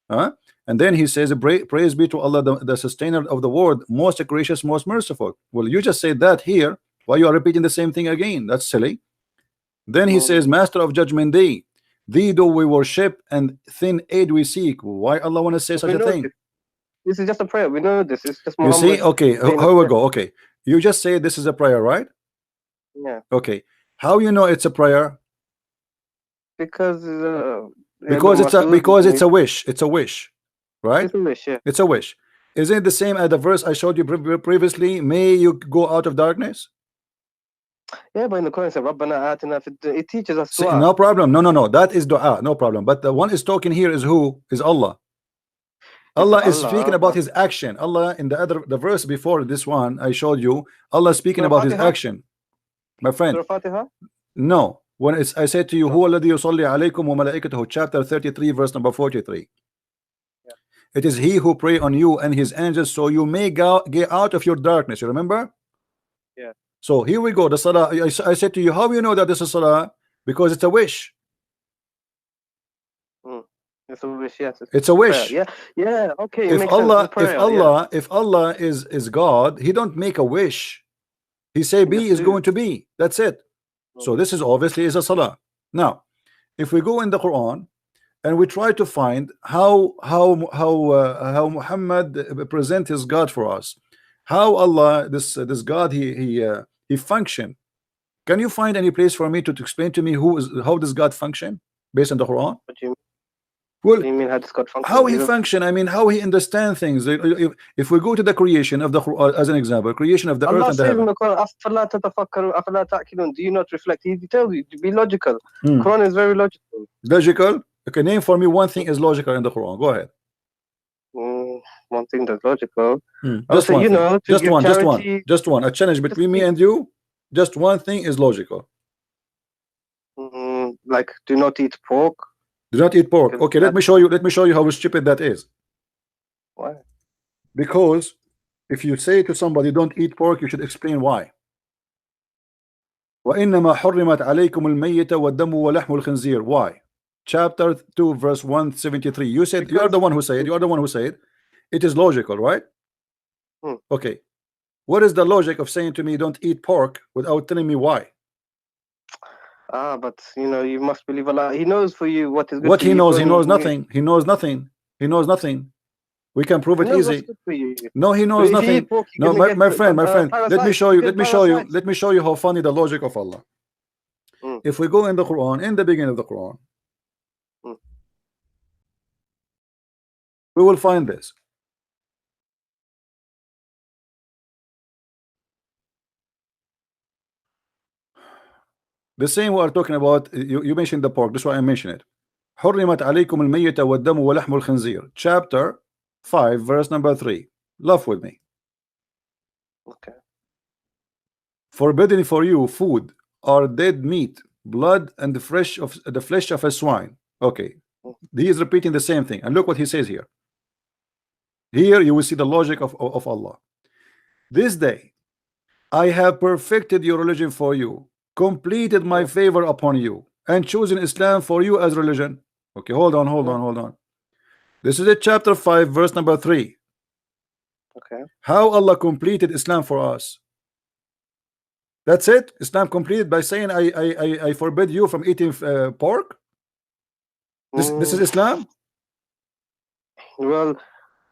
And then he says, praise be to Allah, the sustainer of the world, most gracious, most merciful. Well, you just said that here. Why you are repeating the same thing again? That's silly. Then he says, master of judgment day, thee do we worship and thin aid we seek. Why Allah want to say such a thing? This is just a prayer. We know this. It's just Muhammad. You see? Okay, how we go? Okay, you just say this is a prayer, right? Yeah. Okay, how you know it's a prayer? Because it's a wish. It's a wish, right? It's a wish. Yeah. It's a wish. Isn't it the same as the verse I showed you previously? May you go out of darkness. Yeah, but in the Quran said, Rabbana atina it teaches us dua. No problem. No. That is dua. No problem. But the one is talking here is who? Is Allah. Allah is speaking about his action. Allah in the verse before this one I showed you, Allah is speaking about his action. My friend. No. When I said to you, Huwa alladhi yusalli alaykum wa malaikatuhu, chapter 33, verse number 43. Yeah. It is he who pray on you and his angels, so you may get out of your darkness. You remember? Yeah. So here we go. The salah. I said to you, how you know that this is salah? Because it's a wish. It's a wish. Yes. It's a wish. Yeah. Okay. If Allah is God, he don't make a wish. He say be is going to be. That's it. So this is obviously is a salah. Now, if we go in the Quran and we try to find how Muhammad present his God for us, how Allah this God he function. Can you find any place for me to explain to me how does God function based on the Quran? What do you mean? Well, what do you mean how does God function? How he function? I mean, how he understand things. If we go to the creation of the Quran as an example, creation of the earth and the heaven. Do you not reflect? He tells you to be logical. Quran is very logical. Logical? Okay, name for me one thing is logical in the Quran. Go ahead. One thing that's logical. Just one. Just one. A challenge between me and you. Just one thing is logical. Like do not eat pork. Do not eat pork. Okay, let me show you how stupid that is. Why? Because if you say to somebody don't eat pork, you should explain why. وَإِنَّمَا حُرِّمَتْ عَلَيْكُمُ الْمَيِّتَ وَالدَّمُ وَلَحْمُ الْخِنْزِيرِ. Why? Chapter 2 verse 173. You said you are the one who said it is logical, right? Okay, what is the logic of saying to me don't eat pork without telling me why? But you must believe Allah. He knows for you what is good. What he knows? He knows nothing. He knows nothing. He knows nothing. We can prove it easy. No, he knows nothing. No, my friend. Let me show you how funny the logic of Allah. If we go in the Quran, in the beginning of the Quran, We will find this. The same we are talking about. You mentioned the pork. That's why I mentioned it. حرمت عليكم الميتة والدم ولحم الخنزير. Chapter 5, verse number 3. Love with me. Okay. Forbidden for you food are dead meat, blood, and the flesh of a swine. Okay. He is repeating the same thing. And look what he says here. Here you will see the logic of Allah. This day I have perfected your religion for you, completed my favor upon you, and chosen Islam for you as religion. Okay, hold on. This is a chapter 5, verse number 3. Okay. How Allah completed Islam for us. That's it. Islam completed by saying I forbid you from eating pork. This is Islam. Well,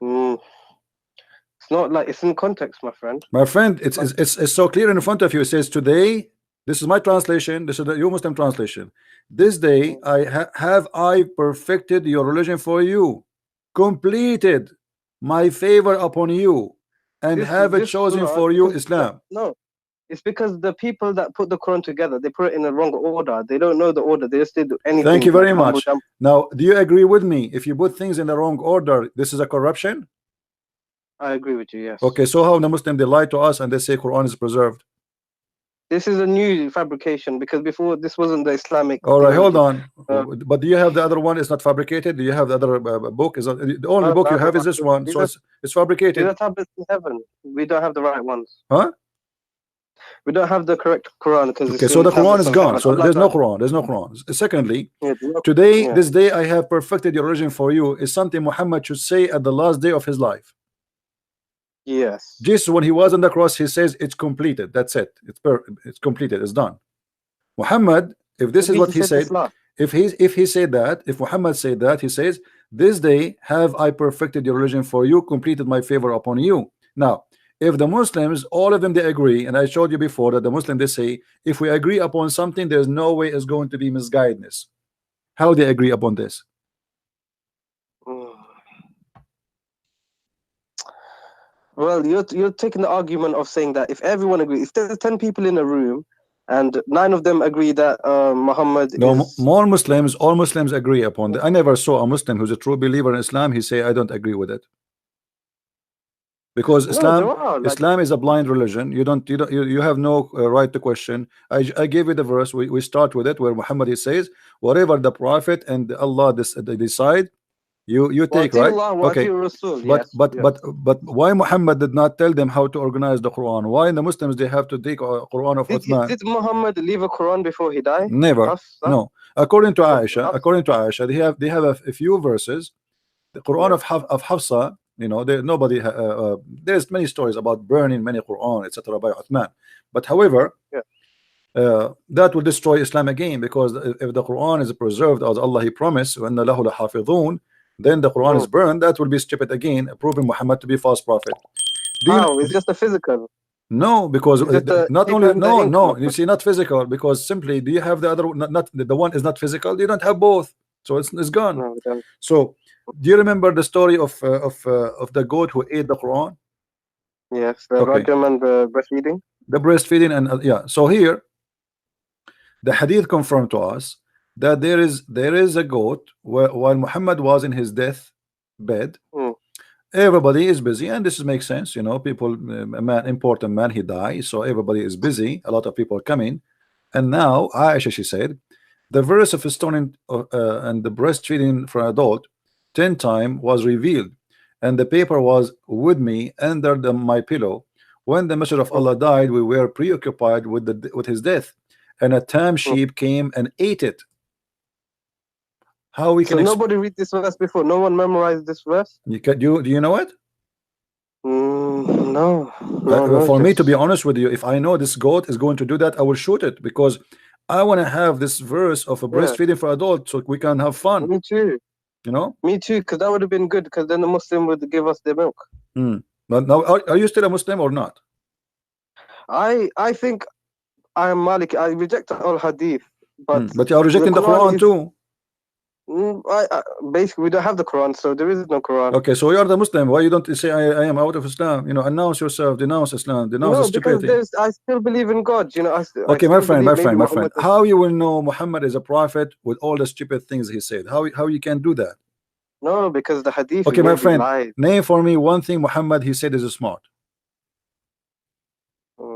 it's not like, it's in context, my friend. My friend, it's so clear in front of you. It says today. This is my translation. This is the your Muslim translation. This day have I perfected your religion for you, completed my favor upon you, and have it chosen for you Islam. No, it's because the people that put the Quran together, they put it in the wrong order. They don't know the order. They just did anything. Thank you very much. Now, do you agree with me? If you put things in the wrong order, this is a corruption. I agree with you. Yes. Okay, so how the Muslim, they lie to us and they say Quran is preserved? This is a new fabrication because before this wasn't the Islamic. All right, hold on. But do you have the other one? It's not fabricated. Do you have the other book? Is the only book you have is this one? So it's fabricated. These are tablets in heaven. We don't have the right ones. Huh? We don't have the correct Quran because. Okay, so the Quran is gone. So there's no Quran. There's no Quran. Secondly, today, this day I have perfected your religion for you is something Muhammad should say at the last day of his life. Yes. Jesus, when he was on the cross, he says it's completed. That's it. It's completed. It's done. Muhammad, if this is what he said, if he said that, if Muhammad said that, he says, this day have I perfected your religion for you, completed my favor upon you. Now, if the Muslims, all of them, they agree, and I showed you before that the Muslim, they say, if we agree upon something, there's no way it's going to be misguidedness. How they agree upon this? Well, you're taking the argument of saying that if everyone agrees, if there's 10 people in a room and 9 of them agree that Muhammad is... More Muslims, all Muslims agree upon that. I never saw a Muslim who's a true believer in Islam, he say, I don't agree with it. Because Islam is a blind religion. You have no right to question. I gave you the verse. We start with it where Muhammad says, whatever the Prophet and Allah decide, you take, right? Okay. But why Muhammad did not tell them how to organize the Quran? Why the Muslims they have to take a Quran of Uthman? Did Muhammad leave a Quran before he died? Never. No. According to Aisha, they have a few verses. The Quran of Hafsa, you know, there's many stories about burning many Quran, etc. by Uthman. But however, that will destroy Islam again, because if the Quran is preserved as Allah He promised, وَأَنَّ لَهُ لَحَافِظُونَ, then the Quran is burned, that will be stupid again, proving Muhammad to be false prophet. It's just a physical. No, because not only no, you see, not physical, because simply, do you have the other? Not the one is not physical. You don't have both, so it's gone. No, so, do you remember the story of the goat who ate the Quran? Yes, the rajam and the breastfeeding. The breastfeeding and yeah. So here, the Hadith confirmed to us that there is a goat while Muhammad was in his death bed. Everybody is busy, and this makes sense, you know. People, important man, he died, so everybody is busy. A lot of people are coming, and now Aisha, she said, the verse of stoning and the breastfeeding for an adult 10 times was revealed, and the paper was with me under my pillow. When the Messenger of Allah died, we were preoccupied with his death, and a tam sheep came and ate it. How we can? So nobody read this verse before. No one memorized this verse. Do you know it? No. For me, to be honest with you, if I know this goat is going to do that, I will shoot it, because I want to have this verse of a breastfeeding for adults so we can have fun. Me too. You know? Me too, because that would have been good, because then the Muslim would give us their milk. But now, are you still a Muslim or not? I think I am Malik. I reject all Hadith, but you are rejecting the Quran too. Basically, we don't have the Quran, so there is no Quran. Okay, so you are the Muslim. Why you don't say I am out of Islam? You know, announce yourself, denounce Islam, denounce No, stupidity. because I still believe in God. You know, okay, my friend, my friend. Is... How you will know Muhammad is a prophet with all the stupid things he said? How you can do that? No, because the hadith. Okay, my friend, name for me one thing Muhammad he said is smart.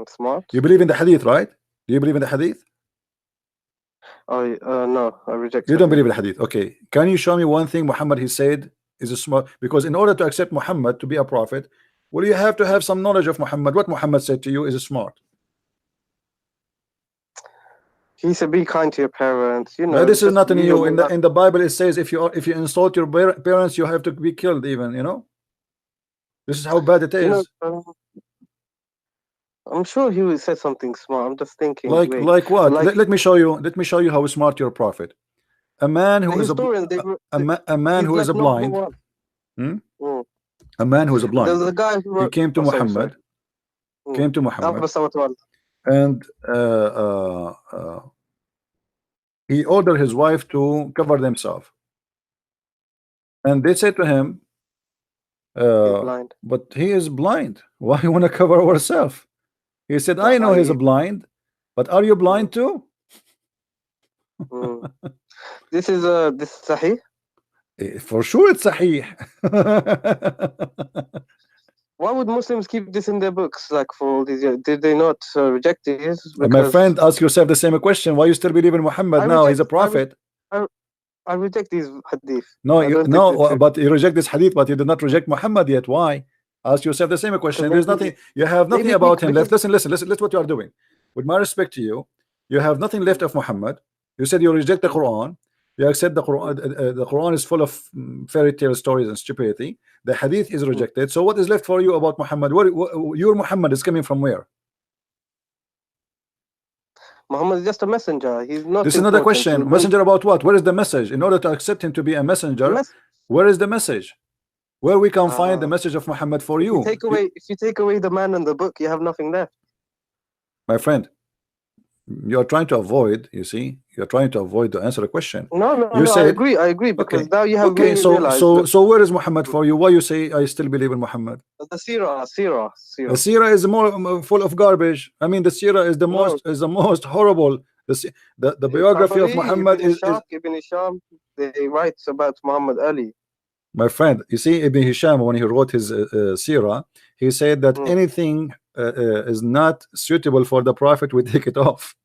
Smart? You believe in the hadith, right? Do you believe in the hadith? Oh, no, I reject. You don't believe in the hadith. Okay, can you show me one thing Muhammad he said is a smart? Because in order to accept Muhammad to be a prophet, well, you have to have some knowledge of Muhammad. What Muhammad said to you is smart. He said, "Be kind to your parents." You know, this is nothing new. In the Bible, it says if you insult your parents, you have to be killed. Even, you know, this is how bad it is. You know, I'm sure he would say something smart. I'm just thinking. Like what? Let me show you. Let me show you how smart your prophet. A man who is a man who is a blind. A man who is a blind. There's a guy who he came to Muhammad. Came to Muhammad. And he ordered his wife to cover themselves. And they said to him, but he is blind. Why you want to cover ourselves? He said, I know he's blind, but are you blind too? This is Sahih? For sure it's Sahih. Why would Muslims keep this in their books? Like for all these years, did they not reject it? My friend, ask yourself the same question. Why you still believe in Muhammad now? He's a prophet. I reject these hadith. No, but you reject this hadith, but you did not reject Muhammad yet. Why? Ask yourself the same question. There's nothing. You have nothing about him left. Listen. What you are doing. With my respect to you, you have nothing left of Muhammad. You said you reject the Quran. You accept the Quran. The Quran is full of fairy tale stories and stupidity. The hadith is rejected. So what is left for you about Muhammad? Your Muhammad is coming from where? Muhammad is just a messenger. He's not. This is another question. Messenger about what? Where is the message? In order to accept him to be a messenger, where is the message? Where we can find the message of Muhammad for you? If you take away the man and the book, you have nothing left. My friend, you are trying to avoid. You see, you're trying to avoid to answer a question. No, I agree. Because now you have so where is Muhammad for you? Why you say I still believe in Muhammad? The Sirah. The Sirah is more full of garbage. I mean, the Sirah is the most horrible. The biography of Muhammad is Ibn Hisham. They write about Muhammad Ali. My friend, you see, Ibn Hisham, when he wrote his Sirah, he said that anything is not suitable for the prophet, we take it off.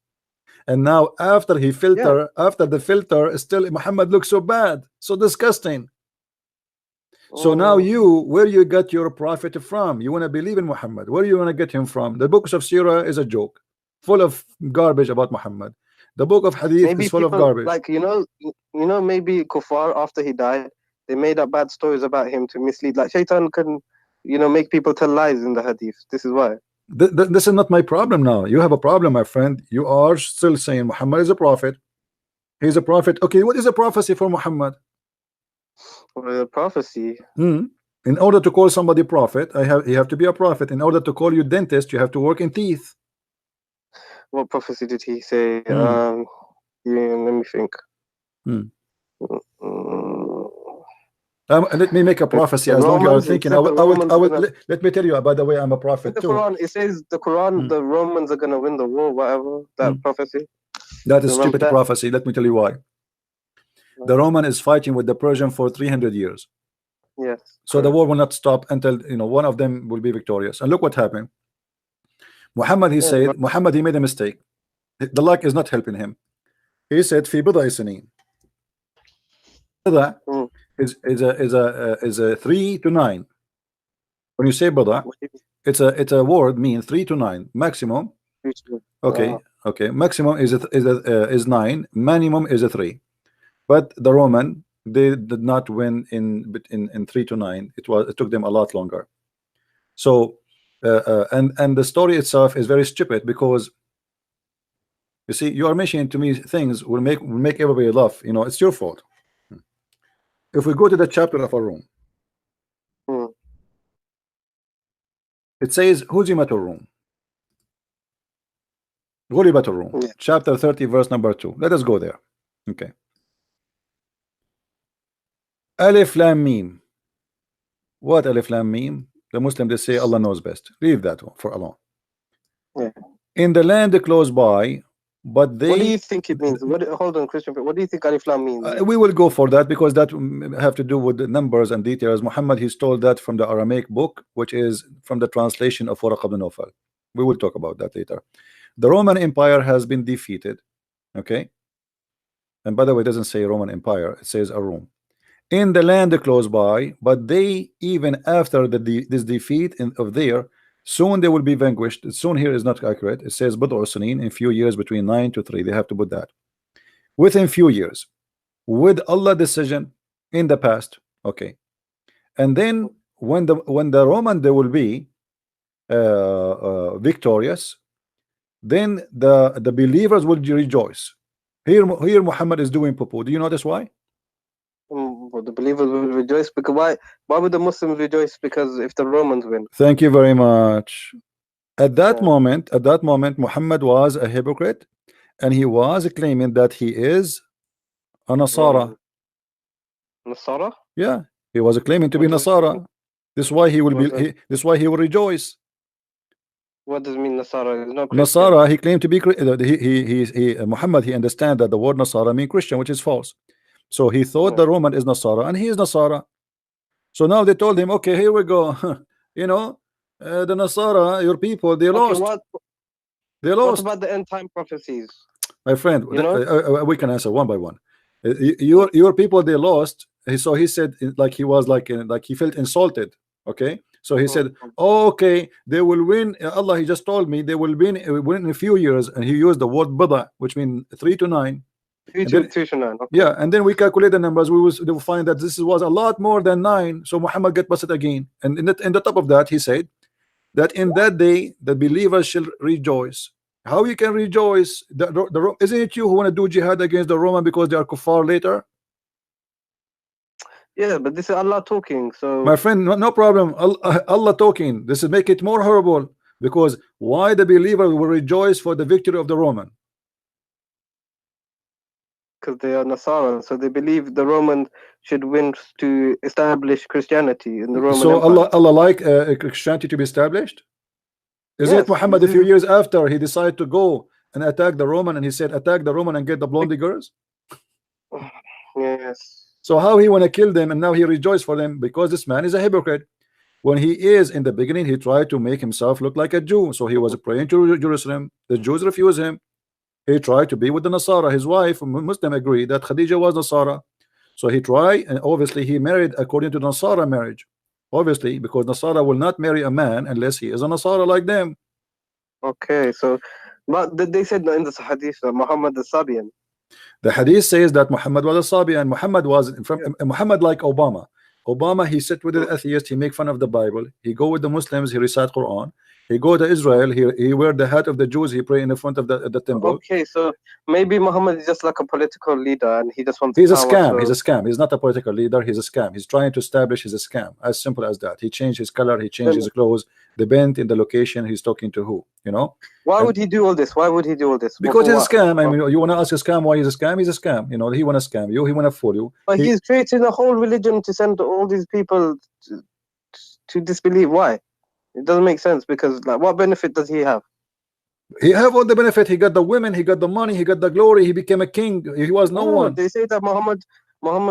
And now after the filter, still Muhammad looks so bad, so disgusting. So now where you got your prophet from? You want to believe in Muhammad. Where you want to get him from? The books of Sirah is a joke, full of garbage about Muhammad. The book of Hadith is full of garbage. Like maybe Kuffar, after he died, they made up bad stories about him to mislead. Like Shaitan can, make people tell lies in the Hadith. This is why. This is not my problem now. You have a problem, my friend. You are still saying Muhammad is a prophet. He's a prophet. Okay, what is a prophecy for Muhammad? Well, a prophecy. In order to call somebody prophet, you have to be a prophet. In order to call you dentist, you have to work in teeth. What prophecy did he say? Let me think. Let me make a prophecy as long as you're thinking. Let me tell you, by the way, I'm a prophet too. Quran, it says the Quran, the Romans are going to win the war, whatever, that prophecy. That is stupid prophecy. Let me tell you why. The Roman is fighting with the Persian for 300 years. Yes. So the war will not stop until one of them will be victorious. And look what happened. Muhammad, he said, Muhammad, he made a mistake. The luck is not helping him. He said, "Fi bid'a sinin." Bid'a is a 3 to 9. When you say bid'a, it's a word mean 3 to 9 maximum. Okay. Maximum is 9. Minimum is a 3. But the Roman, they did not win in 3 to 9. It took them a lot longer. So and the story itself is very stupid, because you see, you are mentioning to me things will make everybody laugh. It's your fault. If we go to the chapter of Ar-Rum, it says Huzimat Ar-Rum. Ghulibat Ar-Rum, chapter 30, verse number 2. Let us go there. Okay. Alif Lam Mim. What Alif Lam Mim? The Muslim, they say Allah knows best. Leave that one for alone. Yeah. In the land close by, but they. What do you think it means? Hold on, Christian. What do you think Alif Lam means? We will go for that because that have to do with the numbers and details. Muhammad, he stole that from the Aramaic book, which is from the translation of Waraq ibn Nawfal. We will talk about that later. The Roman Empire has been defeated. Okay. And by the way, it doesn't say Roman Empire, it says Arum. In the land close by, but they, even after this defeat of there, soon they will be vanquished. Soon here is not accurate. It says Badr Sanin, in few years, between 9 to 3. They have to put that. Within few years. With Allah decision in the past. Okay. And then when the Roman they will be victorious, then the believers will rejoice. Here Muhammad is doing poo-poo. Do you notice why? The believers will rejoice because why would the Muslims rejoice? Because if the Romans win. Thank you very much. At that moment, Muhammad was a hypocrite, and he was claiming that he is a Nasara. Nasara? Yeah, he was claiming to be Nasara. This is why he will be. This is why he will rejoice. What does it mean Nasara? It's not Nasara, he claimed to be Muhammad, he understand that the word Nasara means Christian, which is false. So he thought the Roman is Nasara, and he is Nasara. So now they told him, okay, here we go. You know, the Nasara, your people, they lost. They lost. What about the end time prophecies? My friend, we can answer one by one. Your people, they lost. So he said, like he was like he felt insulted. Okay. So he said, oh, okay, they will win. Allah, he just told me they will win in a few years. And he used the word bada, which means 3 to 9. 3 to 9. Okay. Yeah, and then we calculate the numbers. We will find that this was a lot more than 9. So Muhammad get busted again. And in the top of that, he said that in that day, the believers shall rejoice. How you can rejoice? Isn't it you who want to do jihad against the Roman because they are kuffar later? Yeah, but this is Allah talking. So my friend, no problem. Allah talking. This is make it more horrible, because why the believer will rejoice for the victory of the Roman? Because they are Nasara, so they believe the Romans should win to establish Christianity in the Roman Empire. Allah like Christianity to be established? Isn't it Muhammad a few years after he decided to go and attack the Roman, and he said attack the Roman and get the blondie girls? Yes. So how he want to kill them, and now he rejoice for them? Because this man is a hypocrite. When he is in the beginning, he tried to make himself look like a Jew. So he was praying to Jerusalem. The Jews refused him. He tried to be with the Nasara. His wife, Muslim, agreed that Khadija was Nasara. So he tried, and obviously he married according to Nasara marriage. Obviously, because Nasara will not marry a man unless he is a Nasara like them. Okay, so but they said in the Hadith Muhammad the Sabian. The Hadith says that Muhammad was a Sabian. Muhammad was from Muhammad like Obama. Obama, he sit with the atheist, he make fun of the Bible. He go with the Muslims, he recite Quran. He go to Israel, he wear the hat of the Jews, he pray in the front of the temple. Okay, so maybe Muhammad is just like a political leader, and he just wants. He's a scam. So... He's a scam. He's not a political leader. He's a scam. He's trying to establish he's a scam. As simple as that. He changed his color. He changed his clothes. The bent in the location. He's talking to who? You know. Why would he do all this? Why would he do all this? Because he's a scam. I mean, you want to ask a scam why he's a scam? He's a scam. You know, he want to scam you. He want to fool you. But he's creating a whole religion to send all these people to disbelieve. Why? It doesn't make sense, because like, what benefit does he have? He have all the benefit. He got the women, he got the money, he got the glory, he became a king. He was no one. They say that Muhammad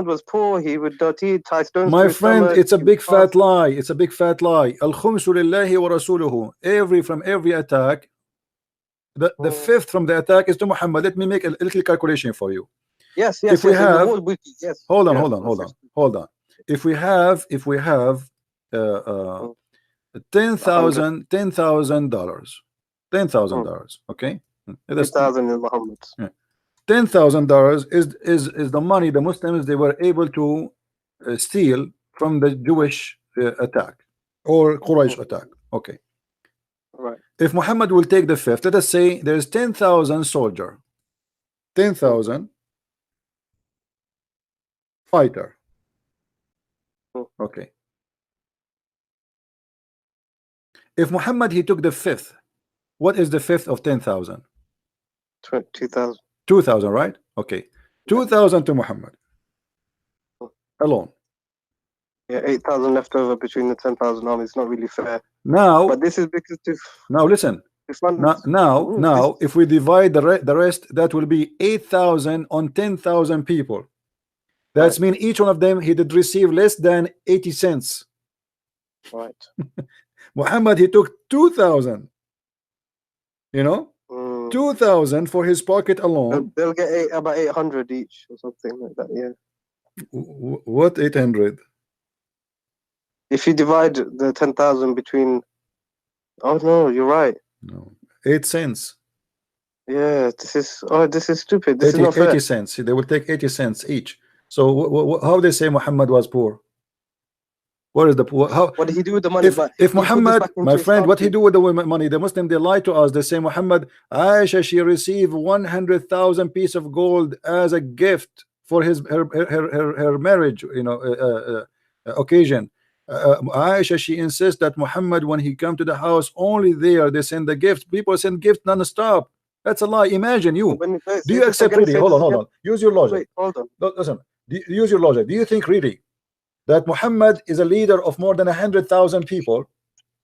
was poor, he would tie stones. My friend, it's a big fat lie. It's a big fat lie. Al-khumsu lillahi wa rasuluhu. From every attack, the fifth from the attack is to Muhammad. Let me make a little calculation for you. Yes. If we have, yes. Hold on. If we have $10,000, okay, $10,000 in Muhammad. $10,000 is the money the Muslims they were able to steal from the Jewish attack or Quraysh attack. Okay, right. If Muhammad will take the fifth, let us say there's 10,000 soldier, 10,000 fighter. Okay. If Muhammad he took the fifth, what is the fifth of 10,000? 2,000. 2,000, right? Okay. 2,000 to Muhammad alone. Yeah, 8,000 left over between the 10,000 armies. Not really fair. Now, but this is because now listen. Now, if we divide the rest, that will be 8,000 on 10,000 people. That's mean each one of them he did receive less than 80 cents. Right. Muhammad, he took 2,000. You know, 2,000 for his pocket alone. They'll get about 800 each or something like that. Yeah. What 800? If you divide the 10,000 between, oh no, you're right. No, 8 cents. Yeah, this is stupid. This is not fair. 80 cents. They will take 80 cents each. So how they say Muhammad was poor? What is the how? What did he do with the money? If Muhammad, my friend, what he do with the money? The Muslim, they lie to us. They say Muhammad, Aisha, she received 100,000 piece of gold as a gift for her marriage, you know, occasion. Aisha, she insists that Muhammad, when he come to the house, only there they send the gift. People send gift non-stop. That's a lie. Imagine you. Do you accept really? Hold on. Use your logic. Wait, hold on. Listen. Use your logic. Do you think really that Muhammad is a leader of more than 100,000 people,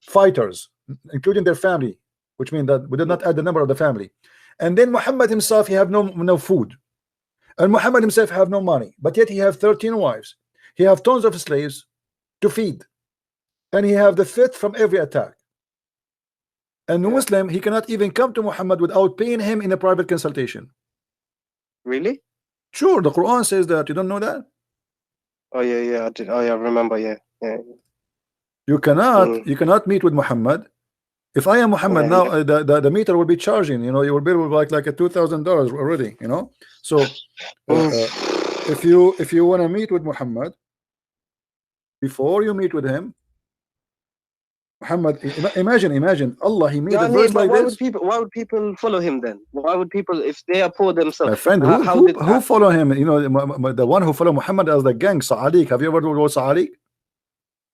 fighters, including their family, which means that we did not add the number of the family, and then Muhammad himself, he have no food, and Muhammad himself have no money, but yet he have 13 wives, he have tons of slaves to feed, and he have the fifth from every attack. And the Muslim, he cannot even come to Muhammad without paying him in a private consultation. Really? Sure, the Quran says that. You don't know that? Oh yeah, I did. Oh yeah, I remember. Yeah. You cannot meet with Muhammad. If I am Muhammad now, the meter will be charging. You know, your bill will be like a $2,000 already. You know, so if you want to meet with Muhammad, before you meet with him, Muhammad, imagine Allah, he made a verse like this. Why would people follow him then? Why would people, if they are poor themselves? My friend, who follow him? You know, the one who follow Muhammad as the gang, Sa'alik. Have you ever heard of Sa'alik?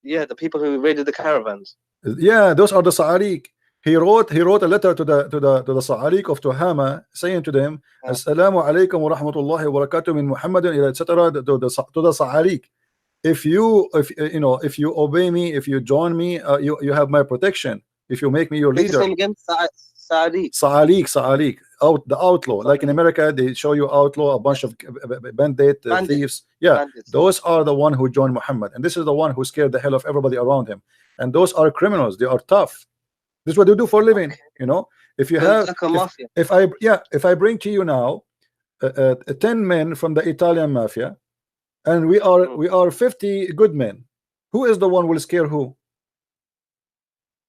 Yeah, the people who raided the caravans. Yeah, those are the Sa'alik. He wrote a letter to the Sa'alik of Tuhama, saying to them, Assalamu alaikum wa rahmatullahi wa barakatuh min Muhammadin, etc. to the Sa'alik. If you obey me, if you join me, you have my protection. If you make me your leader. Again, Sa'alik, the outlaw. Like in America, they show you outlaw, a bunch of bandit thieves. Yeah, bandits. Those are the one who joined Muhammad, and this is the one who scared the hell of everybody around him. And those are criminals. They are tough. This is what they do for a living. You know, if you have, if I bring to you now 10 men from the Italian mafia, and we are 50 good men, who is the one will scare who?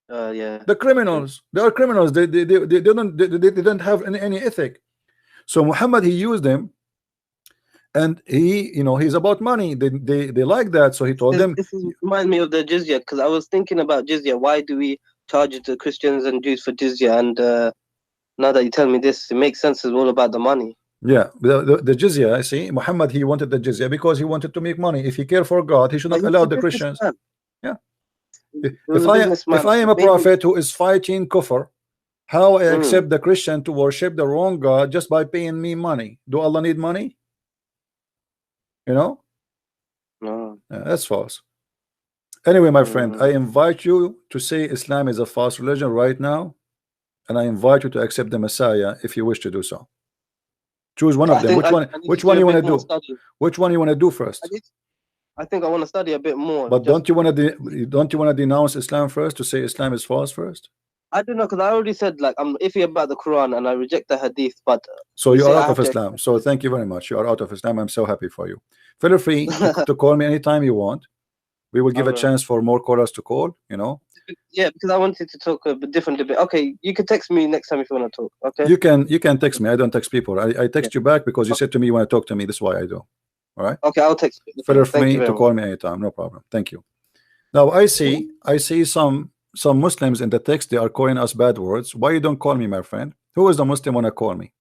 The criminals. They are criminals. They don't have any ethic. So Muhammad, he used them, and he's about money. They like that. So he told them. This reminds me of the jizya, because I was thinking about jizya. Why do we charge the Christians and Jews for jizya? And now that you tell me this, it makes sense. It's all about the money. Yeah, the jizya. I see. Muhammad, he wanted the jizya because he wanted to make money. If he cared for God, he should not allow the Christians. Yeah. If I am a prophet who is fighting kufr, how I accept the Christian to worship the wrong God just by paying me money? Do Allah need money? You know? No. That's false. Anyway, my friend, I invite you to say Islam is a false religion right now, and I invite you to accept the Messiah if you wish to do so. Choose one of them. Which one you want to do? Which one you want to do first? I think I want to study a bit more. But don't you want to denounce Islam first, to say Islam is false first? I don't know, because I already said, like, I'm iffy about the Quran and I reject the Hadith. But so you are out of Islam. So thank you very much. You are out of Islam. I'm so happy for you. Feel free to call me anytime you want. We will give a chance for more callers to call. You know. Yeah, because I wanted to talk a bit different debate. Okay, you can text me next time if you want to talk. Okay. You can text me. I don't text people. I text you back because you said to me you want to talk to me. That's why I do. All right. Okay, I'll text you. Feel free to call me anytime. No problem. Thank you. Now I see some Muslims in the text. They are calling us bad words. Why you don't call me, my friend? Who is the Muslim want to call me?